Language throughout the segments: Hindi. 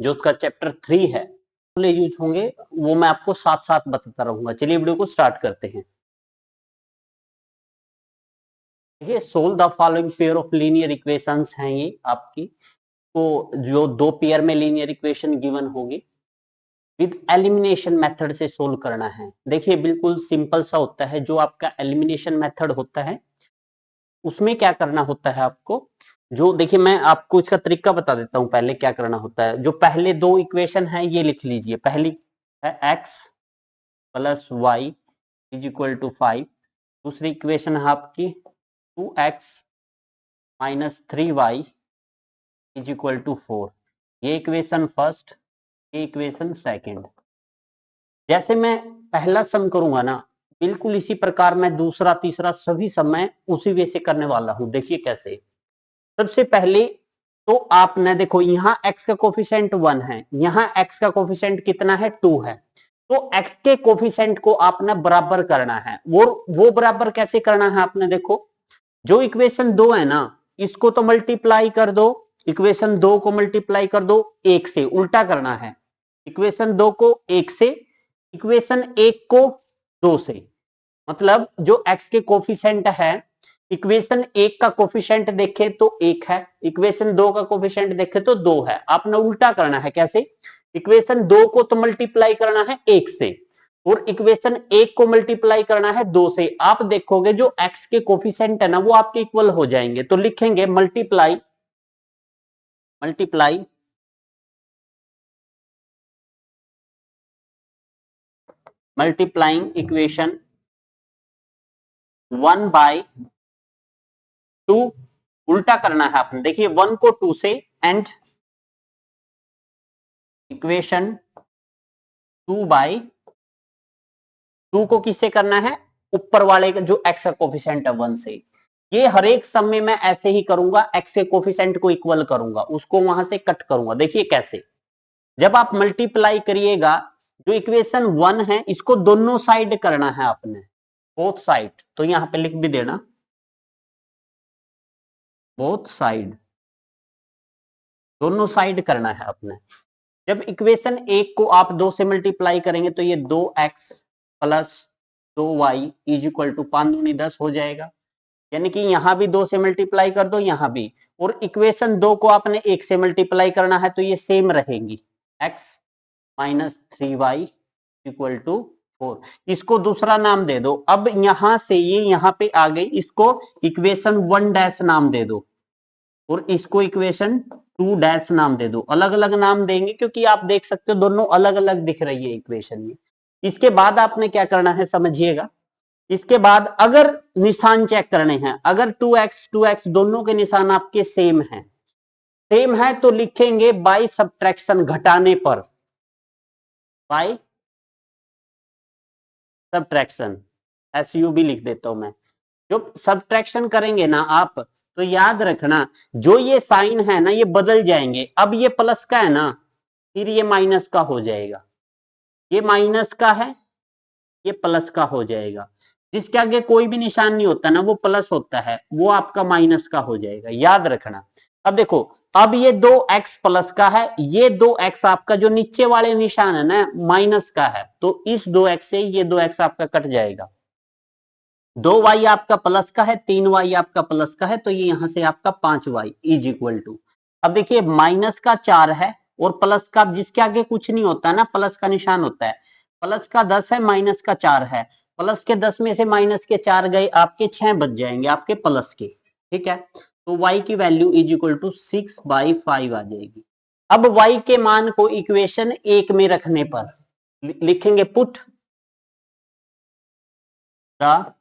जो उसका चैप्टर 3 है यूज होंगे वो मैं आपको साथ साथ बताता रहूंगा। चलिए वीडियो को स्टार्ट करते हैं। देखिए solve the following pair of linear equations हैं ये आपकी, तो जो दो पेयर में लीनियर इक्वेशन गिवन होगी विद एलिमिनेशन मेथड से सोल्व करना है। देखिए बिल्कुल सिंपल सा होता है। जो आपका एलिमिनेशन मेथड होता है उसमें क्या करना होता है आपको, जो देखिए मैं आपको इसका तरीका बता देता हूं पहले क्या करना होता है। जो पहले दो इक्वेशन है ये लिख लीजिए। पहली है x plus y is equal to 5। दूसरी इक्वेशन है आपकी 2x minus 3y is equal to 4। ये इक्वेशन फर्स्ट, ये इक्वेशन सेकंड। जैसे मैं पहला सम करूंगा ना बिल्कुल इसी प्रकार मैं दूसरा तीसरा सभी सम मैं उसी वे से करने वाला हूं। देखिए कैसे। सबसे पहले तो आपने देखो यहाँ x का कोफिशिएंट 1 है, यहाँ x का कोफिशिएंट कितना है 2 है। तो x के कोफिशिएंट को आपने बराबर करना है। वो बराबर कैसे करना है आपने देखो, जो इक्वेशन 2 है ना इसको तो मल्टीप्लाई कर दो, इक्वेशन 2 को मल्टीप्लाई कर दो 1 से, उल्टा करना है। इक्वेशन 2 को 1 से, इक्वेशन 1 को 2 से। मतलब जो x के कोफिशिएंट है, इक्वेशन 1 का कोफिशिएंट देखे तो 1 है, इक्वेशन 2 का कोफिशिएंट देखे तो 2 है। आपने उल्टा करना है। कैसे? इक्वेशन 2 को तो मल्टीप्लाई करना है 1 से और इक्वेशन 1 को मल्टीप्लाई करना है 2 से। आप देखोगे जो x के कोफिशिएंट है ना वो आपके इक्वल हो जाएंगे। तो लिखेंगे multiply multiply multiplying equation 1 by 2, उल्टा करना है आपने। देखिए 1 को 2 से एंड इक्वेशन 2 बाय 2 को किससे करना है, ऊपर वाले का जो x का कोफिशिएंट है 1 से। ये हर एक सम में मैं ऐसे ही करूंगा, x के कोफिशिएंट को इक्वल करूंगा, उसको वहां से कट करूंगा। देखिए कैसे। जब आप मल्टीप्लाई करिएगा जो इक्वेशन 1 है इसको दोनों साइड करना है आपने, बोथ साइड। तो यहां पे लिख भी देना बोथ साइड, दोनों साइड करना है आपने। जब इक्वेशन 1 को आप 2 से मल्टीप्लाई करेंगे तो ये 2x plus 2y is equal to 5 दूनी 10 हो जाएगा। यानी कि यहां भी 2 से मल्टीप्लाई कर दो, यहां भी। और इक्वेशन 2 को आपने 1 से मल्टीप्लाई करना है तो ये सेम रहेंगी, x minus 3y equal to 4। इसको दूसरा नाम दे दो। अब यहां से ये यहां पे आ गई, इसको इक्वेशन 1 डैश नाम दे दो और इसको इक्वेशन 2 डैश नाम दे दो। अलग अलग नाम देंगे क्योंकि आप देख सकते हो दोनों अलग अलग दिख रही है इक्वेशन में। इसके बाद आपने क्या करना है समझिएगा। इसके बाद अगर निशान चेक करने हैं, अगर 2x दोनों के निशान आपके सेम है तो लिखेंगे बाय सब्ट्रैक्शन, घटाने पर, बाय सब्ट्रैक्शन। SU भी लिख देता हूं मैं। जो सब्ट्रैक्शन करेंगे ना आप तो याद रखना जो ये साइन है ना ये बदल जाएंगे। अब ये प्लस का है ना फिर ये माइनस का हो जाएगा, ये माइनस का है ये प्लस का हो जाएगा। जिसके आगे कोई भी निशान नहीं होता ना वो प्लस होता है, वो आपका माइनस का हो जाएगा, याद रखना। अब देखो अब ये 2x प्लस का है, ये 2x आपका जो नीचे वाले निशान है ना माइनस का है, तो इस 2x से ये 2x आपका कट जाएगा। 2y आपका प्लस का है, 3y आपका प्लस का है, तो ये यहां से आपका 5y इज इक्वल टू। अब देखिए माइनस का 4 है और प्लस का जिसके आगे कुछ नहीं होता है ना प्लस का निशान होता है। प्लस का 10 है, माइनस का 4 है। प्लस के 10 में से माइनस के 4 गए, आपके 6 बच जाएंगे आपके प्लस के। ठीक है, तो y की वैल्यू इज इक्वल टू 6/5 आ जाएगी। अब y के मान को इक्वेशन 1 में रखने पर लिखेंगे put the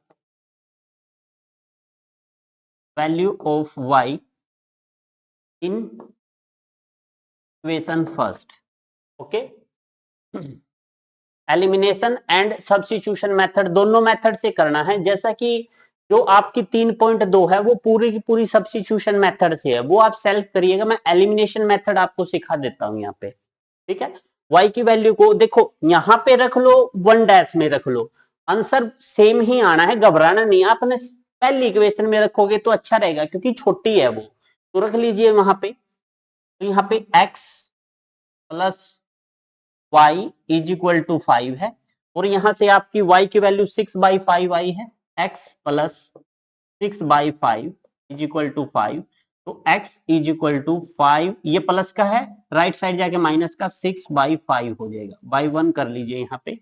value of y in equation first. Okay, elimination and substitution method दोनों मेथड से करना है। जैसा कि जो आपकी 3.2 है वो पूरी की पूरी सब्स्टिट्यूशन मेथड से है, वो आप सेल्फ करिएगा। मैं एलिमिनेशन मेथड आपको सिखा देता हूं यहाँ पे। ठीक है, y की वैल्यू को देखो यहां पे रख लो, 1 डैश में रख लो, आंसर सेम ही आना है, घबराना नहीं। आपने पहली इक्वेशन में रखोगे तो अच्छा रहेगा क्योंकि छोटी है वो, तो रख लीजिए वहां पे। तो यहाँ पे x plus y is equal to 5 है, और यहां से आपकी y की वैल्यू 6/5 आई है, x plus 6/5 is equal to 5, तो x इज इक्वल टू 5, ये प्लस का है, राइट साइड जाके माइनस का 6/5 हो जाएगा, बाई 1 कर लीजिए यहाँ पे।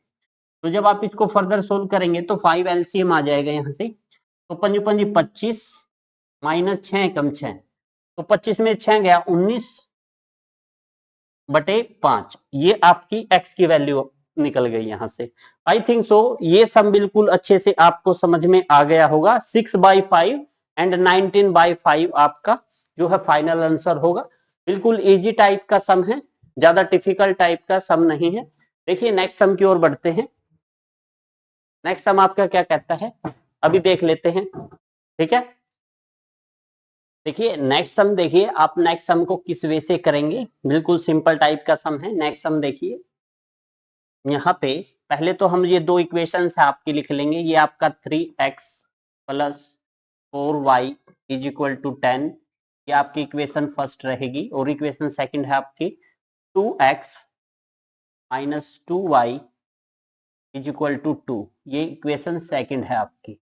तो जब आप इसको फर्दर सोल्व करेंगे तो 5 एलसीएम आ जाएगा यहाँ से, तो पंजी पंजी 25 माइनस 6 कम 6, तो 25 में 6 गया 19/5, ये आपकी x की वैल्यू निकल गई यहां से। आई थिंक सो ये सब बिल्कुल अच्छे से आपको समझ में आ गया होगा। 6/5 एंड 19/5 आपका जो है फाइनल आंसर होगा। बिल्कुल इजी टाइप का सम है, ज्यादा डिफिकल्ट टाइप का सम नहीं है। देखिए नेक्स्ट सम की ओर बढ़ते हैं। नेक्स्ट सम आपका क्या कहता है अभी देख लेते हैं, ठीक है। देखिए नेक्स्ट सम, देखिए आप नेक्स्ट सम को किस वे से करेंगे, बिल्कुल सिंपल टाइप का सम है। नेक्स्ट सम देखिए यहाँ पे पहले तो हम ये दो इक्वेशंस है आपकी लिख लेंगे। ये आपका 3x plus 4y is equal to 10, ये आपकी इक्वेशन फर्स्ट रहेगी, और इक्वेशन सेकंड है आपकी 2x minus 2y is equal to 2, ये इक्वेशन सेकंड है आपकी।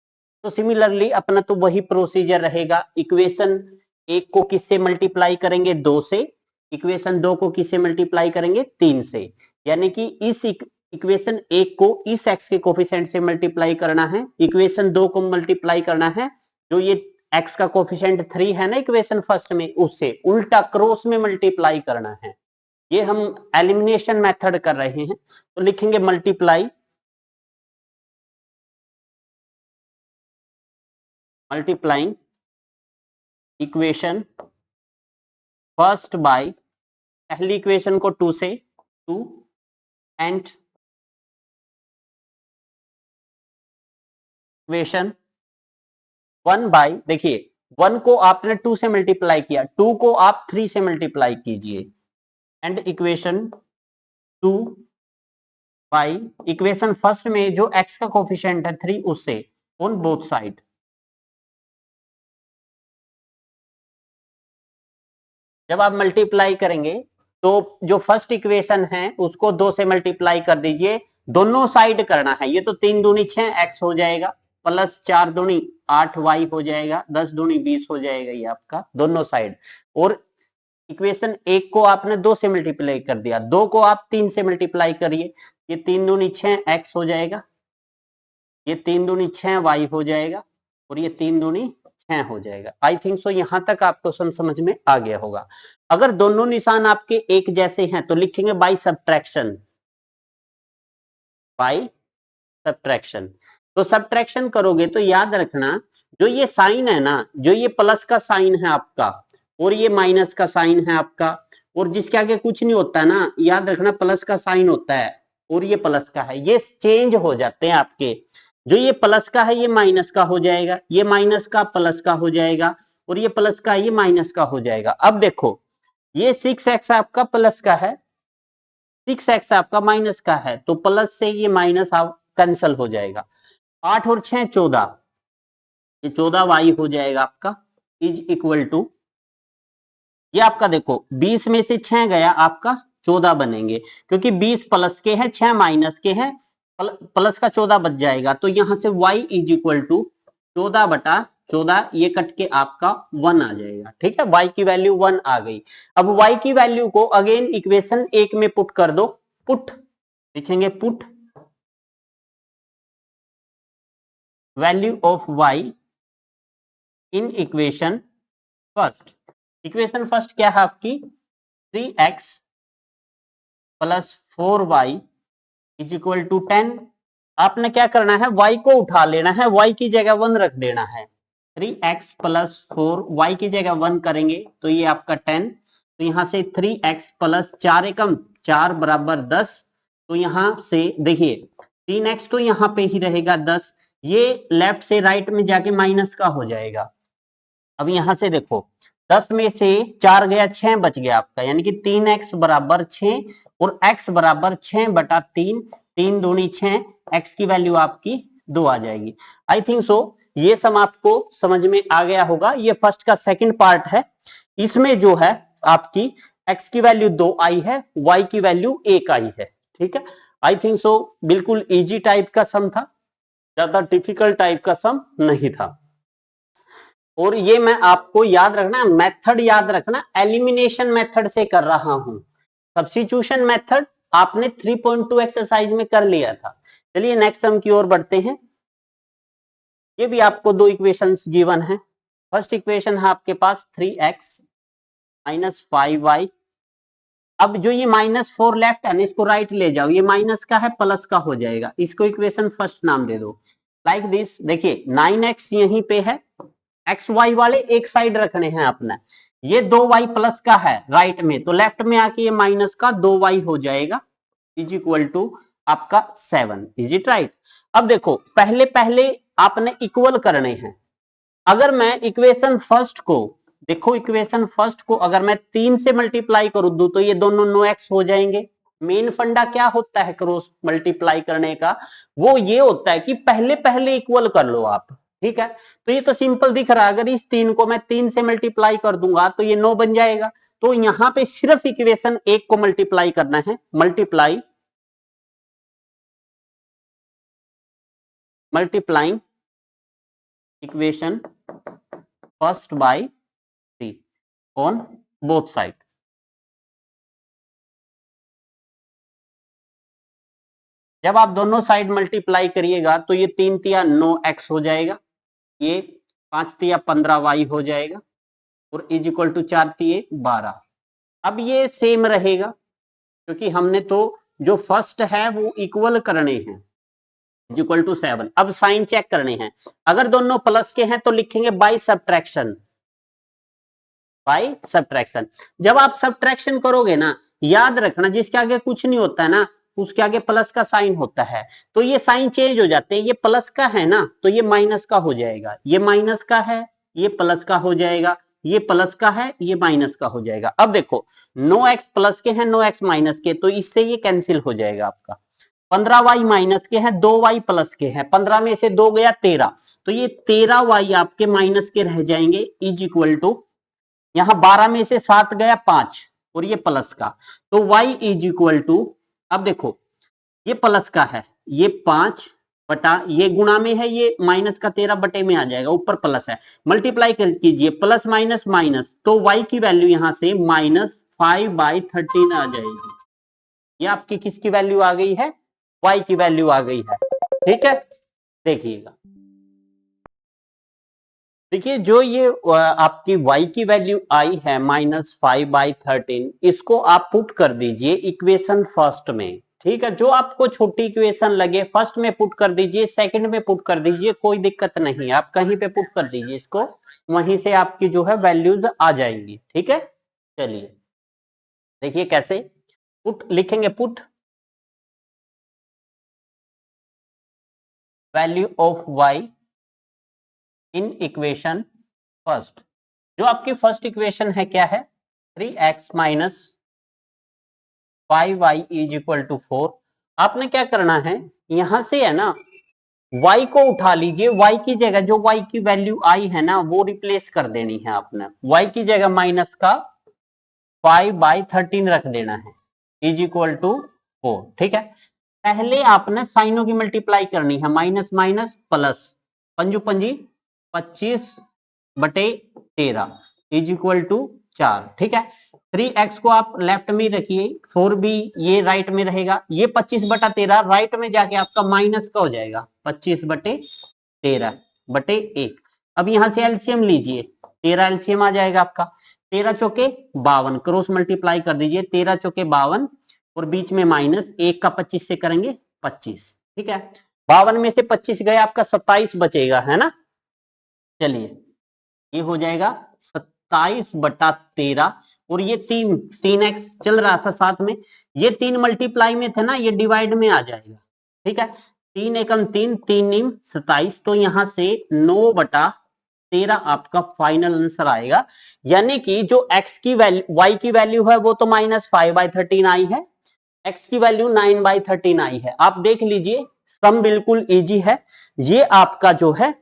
तो सिमिलरली अपना तो वही प्रोसीजर रहेगा, इक्वेशन एक को किससे मल्टीप्लाई करेंगे 2 से, इक्वेशन 2 को किससे मल्टीप्लाई करेंगे 3 से, यानी कि इस इक्वेशन एक को इस x के कोफिशिएंट से मल्टीप्लाई करना है, इक्वेशन 2 को मल्टीप्लाई करना है जो ये x का कोफिशिएंट 3 है ना इक्वेशन फर्स्ट में, उससे उल्टा क्रॉस में मल्टीप्लाई करना है। ये हम एलिमिनेशन मेथड कर रहे हैं, तो लिखेंगे मल्टीप्लाइंग इक्वेशन फर्स्ट बाय, पहली इक्वेशन को 2 से, 2 एंड इक्वेशन 1 बाय, देखिए 1 को आपने 2 से मल्टीप्लाई किया, 2 को आप 3 से मल्टीप्लाई कीजिए, and equation 2 by equation first में जो x का कोफिशिएंट है 3 उससे, ऑन बोथ साइड। जब आप मल्टीप्लाई करेंगे तो जो फर्स्ट इक्वेशन है उसको 2 से मल्टीप्लाई कर दीजिए, दोनों साइड करना है। ये तो 3 दूनी 6x हो जाएगा, प्लस 4 दूनी 8y हो जाएगा, 10 दूनी 20 हो जाएगा ये आपका दोनों साइड। और इक्वेशन एक को आपने 2 से मल्टीप्लाई कर दिया, 2 को आप 3 से मल्टीप्लाई करिए, ये 3 दूनी 6x हो जाएगा, ये 3 दूनी 6y हो जाएगा, और ये 3 दूनी 6 हो जाएगा। आई थिंक सो यहां तक आपको समझ में आ गया होगा। अगर दोनों निशान आपके एक जैसे हैं तो लिखेंगे बाय सब्ट्रैक्शन, बाय सब्ट्रैक्शन। तो सब्ट्रैक्शन करोगे तो याद रखना जो ये साइन है ना, जो ये प्लस का साइन है आपका और ये माइनस का साइन है आपका, और जिसके आगे कुछ नहीं होता है ना, याद रखना प्लस का साइन होता है और ये प्लस का है, ये चेंज हो जाते हैं आपके। जो ये प्लस का है ये माइनस का हो जाएगा, ये माइनस का प्लस का हो जाएगा, और ये प्लस का ये माइनस का हो जाएगा। अब देखो ये 6x आपका प्लस का है, 6x आपका माइनस का है, तो प्लस से ये माइनस कैंसिल हो जाएगा। 8 और 6 14, ये 14y हो जाएगा आपका, इज इक्वल टू, ये आपका देखो 20 में से 6 गया आपका 14 बनेंगे, क्योंकि 20 प्लस के हैं 6 माइनस के हैं, प्लस का 14 बच जाएगा। तो यहां से y इज इक्वल टू 14/14, ये कट के आपका 1 आ जाएगा, ठीक है। y की वैल्यू 1 आ गई। अब y की वैल्यू को अगेन इक्वेशन एक में पुट कर दो, पुट लिखेंगे, put value of y in equation first. Equation first क्या है आपकी 3x plus 4y is equal to 10। आपने क्या करना है, y को उठा लेना है, y की जगह 1 रख देना है। 3x प्लस 4, y की जगह 1 करेंगे तो ये आपका 10, तो यहां से 3x प्लस 4 एकम 4 बराबर 10, तो यहां से देखिए 3x तो यहां पे ही रहेगा 10, ये लेफ्ट से राइट में जाके माइनस का हो जाएगा। अब यहां से देखो 10 में से 4 गया 6 बच गया आपका, यानी कि 3x बराबर 6 और x बराबर 6/3, 3 दूनी 6, x की वैल्यू आपकी 2 आ जाएगी। आई थिंक सो ये सम आपको समझ में आ गया होगा। ये फर्स्ट का सेकंड पार्ट है, इसमें जो है आपकी x की वैल्यू 2 आई है, y की वैल्यू 1 आई है। ठीक है, आई थिंक सो बिल्कुल इजी टाइप का सम था, ज्यादा डिफिकल्ट टाइप का सम नहीं था। और ये मैं आपको याद रखना, मेथड याद रखना, एलिमिनेशन मेथड से कर रहा हूं। सब्स्टिट्यूशन मेथड आपने 3.2 एक्सरसाइज में कर लिया था। चलिए नेक्स्ट सम की ओर बढ़ते हैं। ये भी आपको दो इक्वेशंस गिवन है। फर्स्ट इक्वेशन है आपके पास 3x माइनस 5y। अब जो ये -4 लेफ्ट है ना, इसको राइट ले जाओ, ये माइनस का है प्लस का हो जाएगा, इसको इक्वेशन फर्स्ट नाम दे दो। लाइक दिस, देखिए 9x यहीं पे है, एक्स वाई वाले एक साइड रखने हैं अपना, ये 2y प्लस का है राइट में, तो लेफ्ट में आके ये माइनस का 2y हो जाएगा, इज इक्वल टू आपका 7। Is it right? अब देखो पहले पहले आपने इक्वल करने हैं। अगर मैं इक्वेशन फर्स्ट को, देखो इक्वेशन फर्स्ट को अगर मैं 3 से मल्टीप्लाई कर दूं तो ये दोनों नो एक्स हो जाएंगे। मेन फंडा क्या होता है क्रॉस मल्टीप्लाई करने का, वो ये होता है कि पहले पहले इक्वल कर लो आप। ठीक है, तो ये तो सिंपल दिख रहा है, अगर इस 3 को मैं 3 से मल्टीप्लाई कर दूंगा तो ये 9 बन जाएगा। तो यहां पे सिर्फ इक्वेशन 1 को मल्टीप्लाई करना है, multiplying equation first by 3 on both side. जब आप दोनों साइड मल्टीप्लाई करिएगा तो ये 3 तिया 9x हो जाएगा, ये 5 तिया 15y हो जाएगा, और इज इक्वल टू 4 तिये 12। अब ये सेम रहेगा क्योंकि हमने तो जो फर्स्ट है वो इक्वल करने हैं, इज इक्वल टू 7। अब साइन चेक करने हैं, अगर दोनों प्लस के हैं तो लिखेंगे बाय सब्ट्रैक्शन, बाय सब्ट्रैक्शन। जब आप सब्ट्रैक्शन करोगे ना, याद रखना जिसके आगे कुछ नहीं होता है ना, उसके आगे प्लस का साइन होता है, तो ये साइन चेंज हो जाते हैं। ये प्लस का है ना तो ये माइनस का हो जाएगा, ये माइनस का है ये प्लस का हो जाएगा, ये प्लस का है ये माइनस का हो जाएगा। अब देखो 9x प्लस के हैं 9x माइनस के, तो इससे ये कैंसिल हो जाएगा आपका। 15y माइनस के हैं 2y प्लस के हैं, 15 में से 2 गया 13, तो ये 13y आपके माइनस के रह जाएंगे, इज इक्वल टू यहां 12 में से 7 गया 5 और ये प्लस का, तो y इज इक्वल टू, अब देखो ये प्लस का है, ये 5 बटा ये गुणा में है, ये माइनस का 13 बटे में आ जाएगा, ऊपर प्लस है, मल्टीप्लाई कीजिए प्लस माइनस माइनस, तो y की वैल्यू यहां से -5/13 आ जाएगी। ये आपकी किसकी वैल्यू आ गई है? y की वैल्यू आ गई है। ठीक है, देखिएगा, देखिए जो ये आपकी y की वैल्यू आई है -5/13, इसको आप पुट कर दीजिए इक्वेशन फर्स्ट में। ठीक है, जो आपको छोटी इक्वेशन लगे फर्स्ट में पुट कर दीजिए, सेकंड में पुट कर दीजिए, कोई दिक्कत नहीं, आप कहीं पे पुट कर दीजिए इसको, वहीं से आपकी जो है वैल्यूज आ जाएंगी। ठीक है, चलिए देखिए कैसे पुट लिखेंगे, put value of y in equation first. जो आपकी फर्स्ट इक्वेशन है क्या है? 3x minus 5y is equal to 4। आपने क्या करना है, यहां से है ना y को उठा लीजिए, y की जगह जो y की वैल्यू आई है ना वो रिप्लेस कर देनी है आपने, y की जगह माइनस का 5/13 रख देना है, इज इक्वल टू 4। ठीक है, पहले आपने साइनों की मल्टीप्लाई करनी है, माइनस माइनस प्लस, पंजू पंजी 25/13 इज इक्वल टू 4। ठीक है, 3x को आप लेफ्ट में रखिए, 4 भी ये राइट में रहेगा, ये 25/13 राइट में जाके आपका माइनस का हो जाएगा 25/13/1। अब यहां से एलसीएम लीजिए, 13 एलसीएम आ जाएगा आपका, 13 चौके 52, क्रॉस मल्टीप्लाई कर दीजिए, 13 चौके 52 और बीच में माइनस, 1 का 25 से करेंगे 25। ठीक है, 52 में से 25 गया आपका 27 बचेगा, है ना। चलिए ये हो जाएगा 27/13, और ये 3x चल रहा था साथ में, ये 3 मल्टीप्लाई में थे ना, ये डिवाइड में आ जाएगा। ठीक है, 3 एकम 3, 3 नीम 27, तो यहां से 9/13 आपका फाइनल आंसर आएगा। यानी कि जो x की वैल्यू y की वैल्यू है वो तो -5/13 आई है, x की वैल्यू 9/13 आई है। आप देख लीजिए सम बिल्कुल इजी है। ये आपका जो है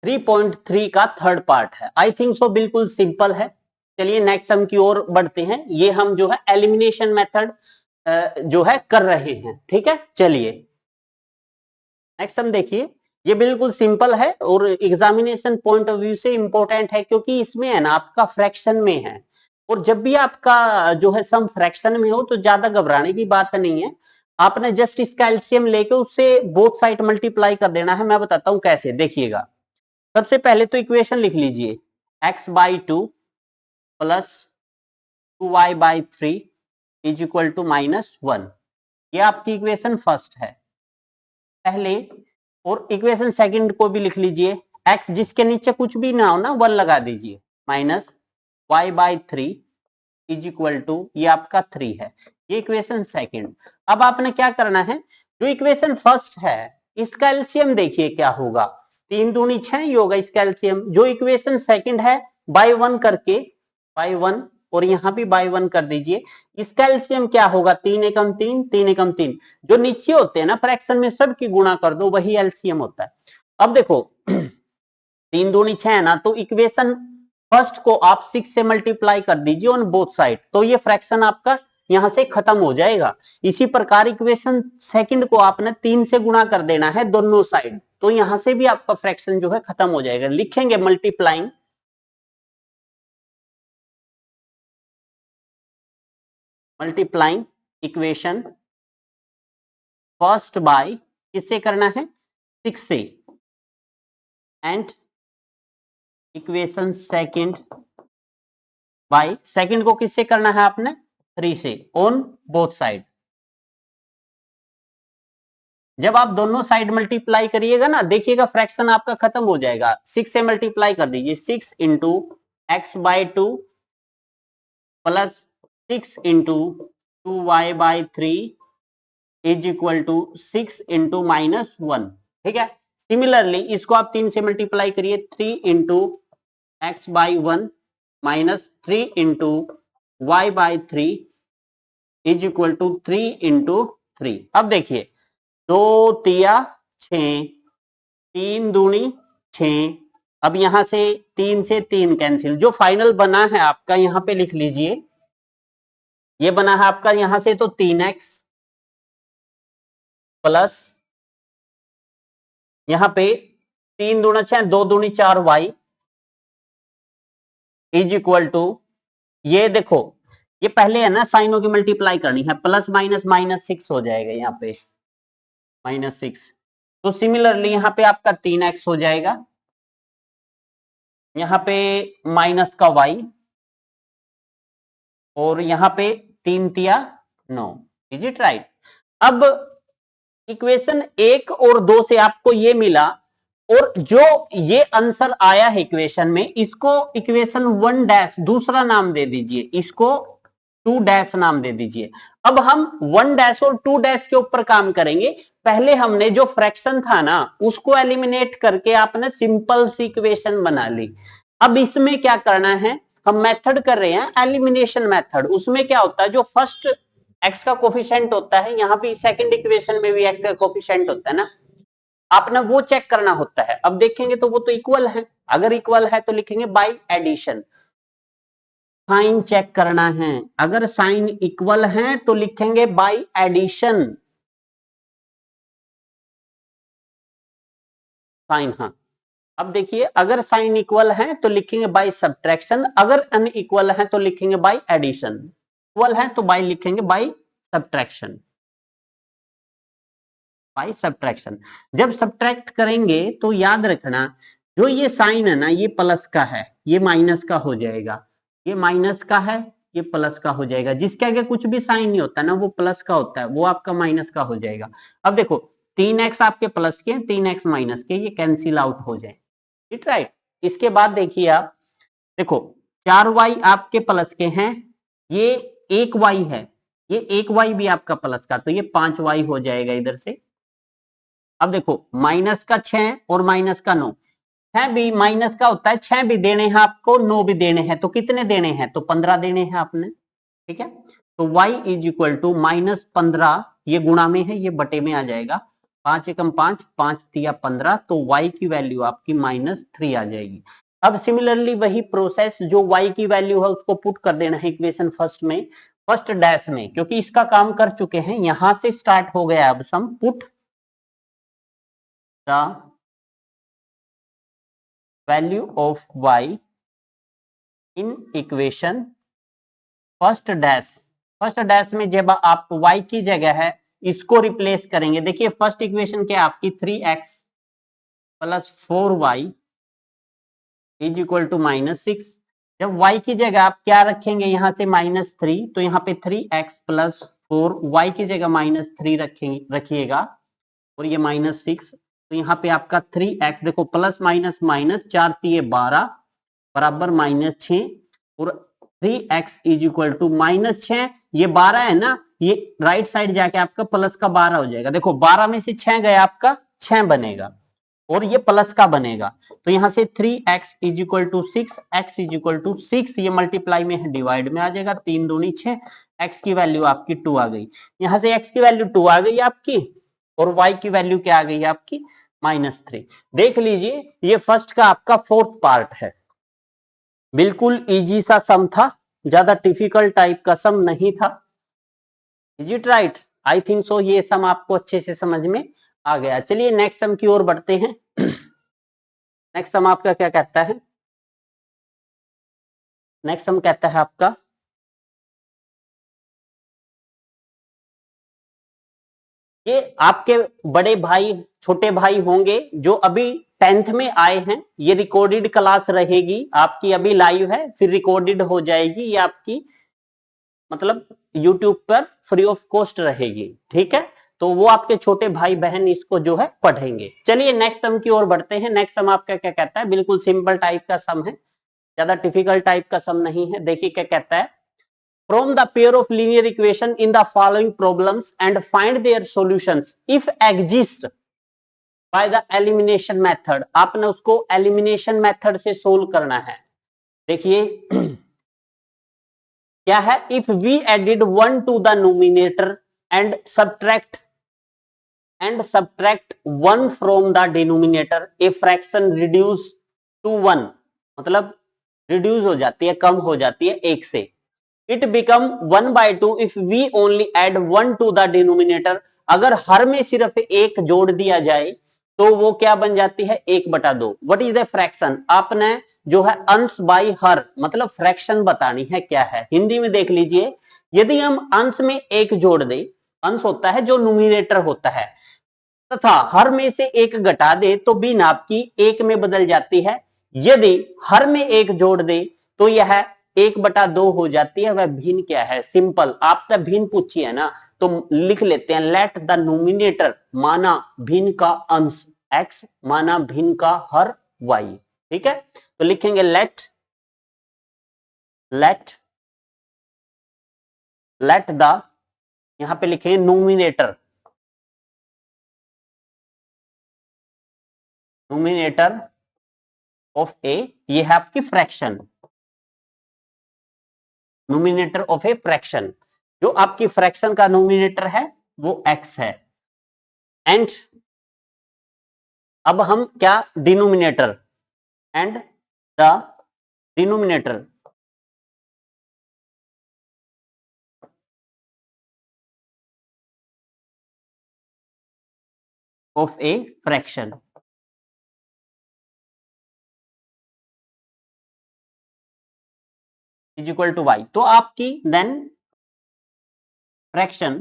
3.3 का थर्ड पार्ट है। आई थिंक सो बिल्कुल सिंपल है। चलिए नेक्स्ट सम की ओर बढ़ते हैं। ये हम जो है एलिमिनेशन मेथड जो है कर रहे हैं, ठीक है। चलिए नेक्स्ट सम देखिए, ये बिल्कुल सिंपल है और एग्जामिनेशन पॉइंट ऑफ व्यू से इंपॉर्टेंट है, क्योंकि इसमें है ना आपका फ्रैक्शन में है। और जब भी आपका जो है सम फ्रैक्शन में हो तो ज्यादा घबराने की बात नहीं है। आपने जस्ट इसका एलसीएम लेके उससे बोथ साइड मल्टीप्लाई कर देना है। मैं बताता हूं कैसे, देखिएगा। सबसे पहले तो इक्वेशन लिख लीजिए, x/2 plus 2y/3 is equal to -1। ये आपकी इक्वेशन फर्स्ट है पहले। और इक्वेशन सेकंड को भी लिख लीजिए, x जिसके नीचे कुछ भी ना हो ना 1 लगा दीजिए, -y/3 इज इक्वल टू, ये आपका 3 है। ये इक्वेशन सेकंड। अब आपने क्या करना है, जो इक्वेशन फर्स्ट है इसका एलसीएम देखिए क्या होगा, 3 दूनी 6 ही होगा इसका एलसीएम। जो इक्वेशन सेकंड है बाय 1 करके, बाय 1 और यहां भी बाय 1 कर दीजिए। इसका एलसीएम क्या होगा, 3 एकम 3, 3 एकम 3। जो नीचे होते हैं ना फ्रैक्शन में, सब की गुणा कर दो, वही एलसीएम होता है। अब देखो 3 दूनी 6 है ना, तो इक्वेशन फर्स्ट को आप 6 से मल्टीप्लाई कर दीजिए ऑन बोथ साइड, तो ये फ्रैक्शन आपका यहां से खत्म हो जाएगा। इसी प्रकार इक्वेशन सेकंड को आपने 3 से गुणा कर देना है दोनों साइड, तो यहां से भी आपका फ्रैक्शन जो है खत्म हो जाएगा। लिखेंगे मल्टीप्लाइंग इक्वेशन फर्स्ट बाय, किससे करना है, 6 से, and equation second by, second को किससे करना है आपने, 3 से, ऑन बोथ साइड। जब आप दोनों साइड मल्टीप्लाई करिएगा ना, देखिएगा फ्रैक्शन आपका खत्म हो जाएगा। 6 से मल्टीप्लाई कर दीजिए, 6 into x/2 plus 6 into 2y/3 is equal to 6 into -1, ठीक है। सिमिलरली इसको आप 3 से मल्टीप्लाई करिए, 3 into x/1 minus 3 into y/3 is equal to 3 into 3। अब देखिए 2 तिया 6, 3 दूनी 6। अब यहां से 3 से 3 कैंसिल, जो फाइनल बना है आपका यहां पे लिख लीजिए, ये बना है आपका यहां से तो 3x प्लस यहां पे 3 दूना 6, 2 दूनी 4y इज इक्वल टू, ये देखो ये पहले है ना साइनों की मल्टीप्लाई करनी है, प्लस माइनस -6 हो जाएगा यहाँ पे, -6। तो सिमिलरली यहाँ पे आपका 3x हो जाएगा, यहाँ पे माइनस का y, और यहाँ पे 3 तिया 9। Is it right. अब इक्वेशन 1 और 2 से आपको ये मिला, और जो ये आंसर आया है इक्वेशन में, इसको इक्वेशन 1 दूसरा नाम दे दीजिए, इसको 2 नाम दे दीजिए। अब हम 1 और 2 के ऊपर काम करेंगे। पहले हमने जो फ्रैक्शन था ना उसको एलिमिनेट करके आपने सिंपल सी इक्वेशन बना ली। अब इसमें क्या करना है, हम मेथड कर रहे हैं एलिमिनेशन मेथड। उसमें क्या होता है, जो फर्स्ट एक्स का कोफिशिएंट होता है, यहां पे सेकंड इक्वेशन में भी एक्स का कोफिशिएंट होता है ना, आपने वो चेक करना होता है। अब देखेंगे तो वो तो इक्वल है, अगर इक्वल है तो लिखेंगे बाय एडिशन। साइन चेक करना है, अगर साइन इक्वल है तो लिखेंगे बाय एडिशन, साइन, हाँ। अब देखिए अगर साइन इक्वल है तो लिखेंगे बाय सब्ट्रैक्शन, अगर अनइक्वल है तो लिखेंगे बाय एडिशन। इक्वल है तो बाय लिखेंगे बाय सब्ट्रैक्शन, बाय सब्ट्रैक्शन। जब सब्ट्रैक्ट करेंगे तो याद रखना, जो ये साइन है ना ये प्लस का है, ये माइनस का हो जाएगा, ये माइनस का है, ये प्लस का हो जाएगा। जिसके आगे कुछ भी साइन नहीं होता ना वो प्लस का होता है, वो आपका माइनस का हो जाएगा। अब देखो 3x आपके प्लस के, 3x माइनस के, ये कैंसिल आउट हो जाए, ठीक राइट। इसके बाद देखिए आप, देखो 4y आपके प्लस के हैं, ये 1y है, ये 1y भी आपका प्लस का, तो ये 5y हो जाएगा इधर से। अब देखो माइनस का 6 और माइनस का 9, 6 भी माइनस का होता है, 6 भी देने हैं आपको, 9 भी देने हैं, तो कितने देने हैं, तो 15 देने हैं आपने, ठीक है। तो y इज इक्वल टू -15, ये गुणा में है, ये बटे में आ जाएगा, 5 एकम 5, 5 तिया 15, तो y की वैल्यू आपकी -3 आ जाएगी। अब सिमिलरली वही प्रोसेस, जो y की वैल्यू है उसको पुट कर देना है इक्वेशन फर्स्ट में, फर्स्ट डैश में, क्योंकि इसका काम कर चुके हैं, यहां से स्टार्ट हो गया। अब sum put the value of y in equation first dash. First dash में जब आप y की जगह है इसको रिप्लेस करेंगे, देखिए फर्स्ट इक्वेशन क्या आपकी 3x plus 4y is equal to -6। जब y की जगह आप क्या रखेंगे यहां से -3, तो यहाँ पे 3x प्लस 4, y की जगह -3 रखिएगा और ये -6, तो यहाँ पे आपका 3x, देखो प्लस माइनस माइनस, 4 तिये 12 बराबर -6 और 3x इज इक्वल टू -6। ये 12 है ना, ये राइट साइड जाके आपका प्लस का 12 हो जाएगा। देखो 12 में से 6 गया, आपका 6 बनेगा और ये प्लस का बनेगा, तो यहां से 3x is equal to 6, x is equal to 6, ये मल्टीप्लाई में है, डिवाइड में आ जाएगा, 3 दूनी 6, x की वैल्यू आपकी 2 आ गई। यहां से x की वैल्यू 2 आ गई आपकी और y की वैल्यू क्या आ गई आपकी -3। देख लीजिए ये फर्स्ट का आपका फोर्थ पार्ट है, बिल्कुल इजी सा सम था, ज्यादा डिफिकल्ट टाइप का सम नहीं था। Is it right? I think so ये सम आपको अच्छे से समझ में आ गया। चलिए नेक्स्ट सम की ओर बढ़ते हैं। नेक्स्ट सम आपका क्या कहता है? नेक्स्ट सम कहता है आपका, ये आपके बड़े भाई छोटे भाई होंगे जो अभी 10th में आए हैं, ये रिकॉर्डेड क्लास रहेगी आपकी, अभी लाइव है फिर रिकॉर्डेड हो जाएगी, ये आपकी मतलब यूट्यूब पर फ्री ऑफ कॉस्ट रहेगी, ठीक है? तो वो आपके छोटे भाई बहन इसको जो है पढ़ेंगे। चलिए नेक्स्ट सम की ओर बढ़ते हैं। नेक्स्ट सम आपका क्या कहता है? बिल्कुल सिंपल टाइप का सम है, ज्यादा डिफिकल्ट टाइप का सम नहीं है। देखिए क्या कहता है, from the pair of linear equation in the following problems and find their solutions if exist by the elimination method। आपने उसको elimination method से सोल्व करना है। देखिए क्या है, if we added 1 to the numerator and subtract 1 from the denominator, a fraction reduce to 1, मतलब रिड्यूस हो जाती है, कम हो जाती है 1 से। It become 1/2 if we only add 1 to the denominator. अगर हर में सिर्फ 1 जोड़ दिया जाए तो वो क्या बन जाती है? 1/2। What is the fraction? आपने जो है अंश बाई हर मतलब फ्रैक्शन बतानी है क्या है। हिंदी में देख लीजिए, यदि हम अंश में 1 जोड़ दे, अंश होता है जो न्यूमिनेटर होता है, तथा हर में से 1 घटा दे तो भिन्न आपकी 1 में बदल जाती है। यदि हर में 1 जोड़ दे तो यह 1/2 हो जाती है। वह भिन्न क्या है? सिंपल, आपका भिन्न पूछी है ना, तो लिख लेते हैं लेट द नोमिनेटर, माना भिन्न का अंश x, माना भिन्न का हर y, ठीक है? तो लिखेंगे लेट द, यहां पे लिखेंगे नोमिनेटर ऑफ ए, ये है आपकी fraction, nominator of a fraction, जो आपकी फ्रैक्शन का नोमिनेटर है वो x है। एंड अब हम क्या, denominator, and the denominator of a fraction is equal to y। तो आपकी देन फ्रैक्शन,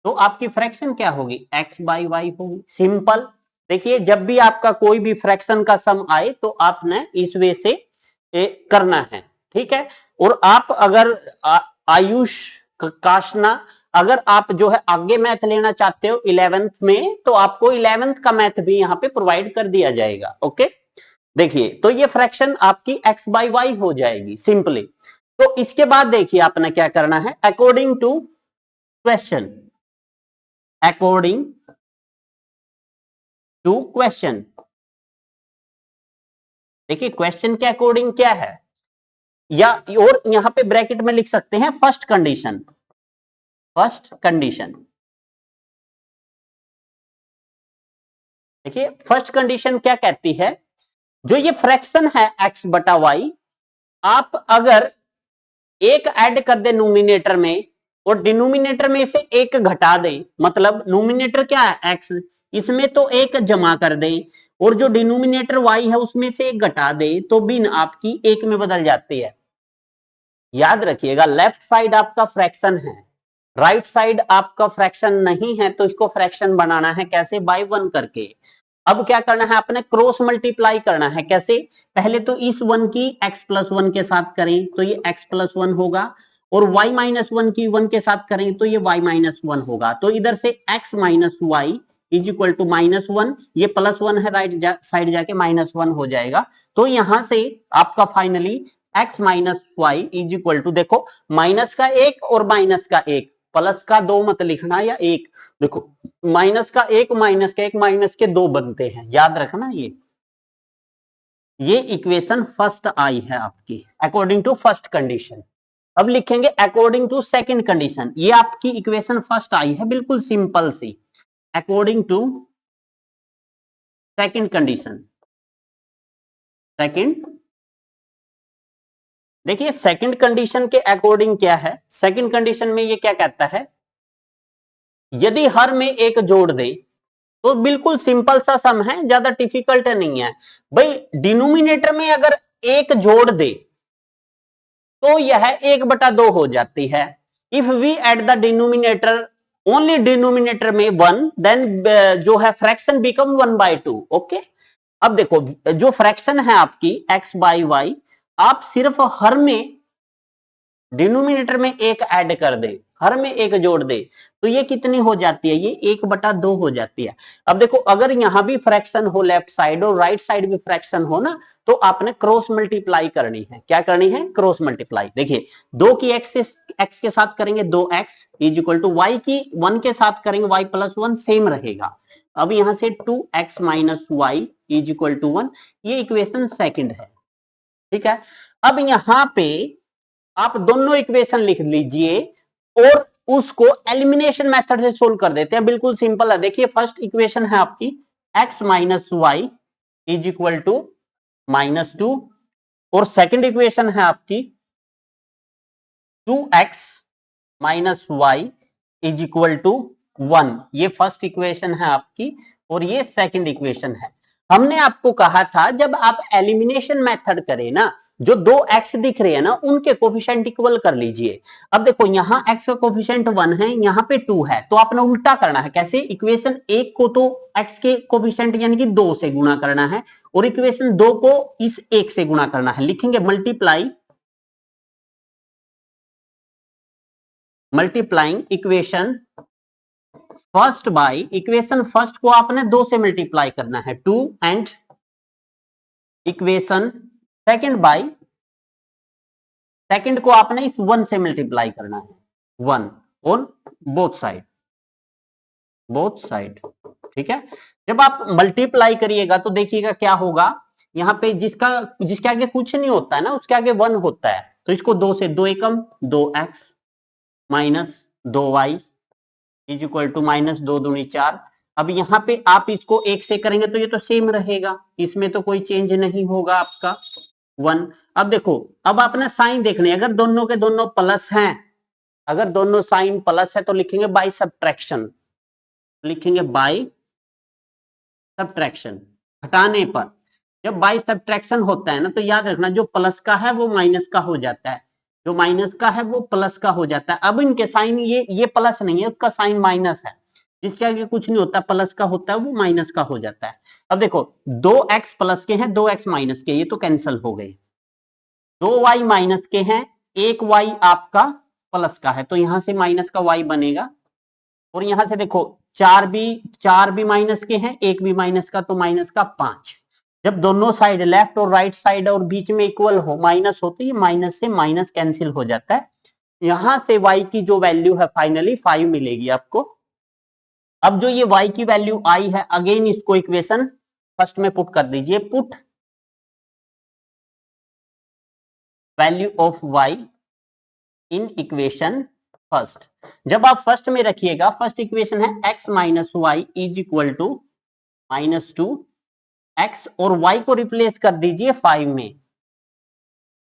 तो आपकी फ्रैक्शन क्या होगी? x बाई वाई होगी। सिंपल, देखिए जब भी आपका कोई भी फ्रैक्शन का सम आए तो आपने इस वे से करना है, ठीक है? और आप अगर आयुष काशना, अगर आप जो है आगे मैथ लेना चाहते हो 11th में, तो आपको 11th का मैथ भी यहाँ पे प्रोवाइड कर दिया जाएगा। ओके, देखिए तो ये फ्रैक्शन आपकी x बाई वाई हो जाएगी सिंपली। तो इसके बाद देखिए आपने क्या करना है, according to question, according to question, देखिए क्वेश्चन के अकॉर्डिंग क्या है, या और यहां पे ब्रैकेट में लिख सकते हैं फर्स्ट कंडीशन, देखिए फर्स्ट कंडीशन क्या कहती है, जो ये फ्रैक्शन है x बटा वाई, आप अगर एक ऐड कर दे नोमिनेटर में और डिनोमिनेटर में से एक घटा दे, मतलब नोमिनेटर क्या है x, इसमें तो एक जमा कर दे और जो डिनोमिनेटर y है उसमें से एक घटा दे, तो भिन्न आपकी एक में बदल जाती है। याद रखिएगा लेफ्ट साइड आपका फ्रैक्शन है, राइट साइड आपका फ्रैक्शन नहीं है, तो इसको फ्रैक्शन बनाना है कैसे, बाय 1 करके। अब क्या करना है, अपने क्रॉस मल्टीप्लाई करना है, कैसे, पहले तो इस 1 की x प्लस 1 के साथ करें तो ये x प्लस 1 होगा, और y माइनस 1 की 1 के साथ करें तो ये y माइनस 1 होगा। तो इधर से x minus y is equal to -1, ये +1 है, राइट साइड जाके -1 हो जाएगा। तो यहां से आपका finally x minus y is equal to, देखो माइनस का एक और माइनस का एक, प्लस का दो मत लिखना या एक, देखो माइनस का एक माइनस का एक माइनस के दो बनते हैं, याद रखना। ये इक्वेशन फर्स्ट आई है आपकी अकॉर्डिंग टू फर्स्ट कंडीशन। अब लिखेंगे अकॉर्डिंग टू सेकंड कंडीशन, ये आपकी इक्वेशन फर्स्ट आई है, बिल्कुल सिंपल सी, according to second condition. Second, देखिए सेकंड कंडीशन के अकॉर्डिंग क्या है, सेकंड कंडीशन में ये क्या कहता है, यदि हर में एक जोड़ दे, तो बिल्कुल सिंपल सा सम है, ज्यादा डिफिकल्ट नहीं है भाई। डिनोमिनेटर में अगर एक जोड़ दे तो यह 1/2 हो जाती है। If we at the denominator only denominator में 1, देन जो है फ्रैक्शन बिकम 1/2। ओके, अब देखो जो फ्रैक्शन है आपकी x बाई वाई, आप सिर्फ हर में डिनोमिनेटर में एक ऐड कर दे, हर में एक जोड़ दे, तो ये कितनी हो जाती है, ये 1/2 हो जाती है। अब देखो अगर यहां भी फ्रैक्शन हो लेफ्ट साइड और राइट साइड भी फ्रैक्शन हो ना, तो आपने क्रॉस मल्टीप्लाई करनी है। क्या करनी है, क्रॉस मल्टीप्लाई। देखिए 2 की x के साथ करेंगे 2x is equal to y की 1 के साथ करेंगे y प्लस 1 सेम रहेगा। अब यहां से 2x minus y is equal to 1, ये इक्वेशन सेकंड है, ठीक है। अब यहां पे आप दोनों इक्वेशन लिख लीजिए और उसको एलिमिनेशन मेथड से सोल्व कर देते हैं, बिल्कुल सिंपल है। देखिए फर्स्ट इक्वेशन है आपकी x minus y is equal to -2, और सेकंड इक्वेशन है आपकी 2x minus y is equal to 1, ये फर्स्ट इक्वेशन है आपकी और ये सेकंड इक्वेशन है। हमने आपको कहा था जब आप एलिमिनेशन मेथड करें ना, जो दो x दिख रहे हैं ना, उनके कोफिशिएंट इक्वल कर लीजिए। अब देखो यहां x का कोफिशिएंट 1 है, यहां पे 2 है, तो आपने उल्टा करना है। कैसे, इक्वेशन 1 को तो x के कोफिशिएंट यानी कि 2 से गुणा करना है और इक्वेशन 2 को इस 1 से गुणा करना है। लिखेंगे multiplying equation first by, equation first को आपने 2 से मल्टीप्लाई करना है 2, and equation second by, second को आपने इस 1 से मल्टीप्लाई करना है 1 ऑन बोथ साइड, ठीक है। जब आप मल्टीप्लाई करिएगा तो देखिएगा क्या होगा, यहां पे जिसके आगे कुछ नहीं होता है ना, उसके आगे 1 होता है, तो इसको 2 से 2 एकम 2x minus 2y is equal to -2 दूनी 4। अब यहां पे आप इसको 1 से करेंगे तो ये तो सेम रहेगा, इसमें तो कोई चेंज नहीं होगा आपका 1। अब देखो अब आपने साइन देखने, अगर दोनों के दोनों प्लस हैं, अगर दोनों साइन प्लस है तो लिखेंगे बाय सब्ट्रैक्शन, लिखेंगे बाय सब्ट्रैक्शन, हटाने पर। जब बाय सब्ट्रैक्शन होता है ना, तो याद रखना जो प्लस का है वो माइनस का हो जाता है, जो माइनस का है वो प्लस का हो जाता है। अब इनके साइन ये प्लस नहीं है, उसका साइन माइनस है, जिसके आगे कुछ नहीं होता, प्लस का होता है वो माइनस का हो जाता है। अब देखो 2x प्लस के हैं 2x माइनस के, ये तो कैंसिल हो गए। 2y माइनस के हैं, 1y आपका प्लस का है, तो यहां से माइनस का y बनेगा। और यहां से देखो 4 भी माइनस के हैं, 1 भी माइनस का, तो माइनस का 5। जब दोनों साइड लेफ्ट और राइट साइड और बीच में इक्वल हो, माइनस हो, तो ये माइनस से माइनस कैंसिल हो जाता है। यहां से y की जो वैल्यू है फाइनली 5 मिलेगी आपको। अब जो ये y की वैल्यू आई है, अगेन इसको इक्वेशन फर्स्ट में पुट कर दीजिए, put value of y in equation first. जब आप फर्स्ट में रखिएगा, फर्स्ट इक्वेशन है x minus y is equal to -2 x और y को रिप्लेस कर दीजिए 5 में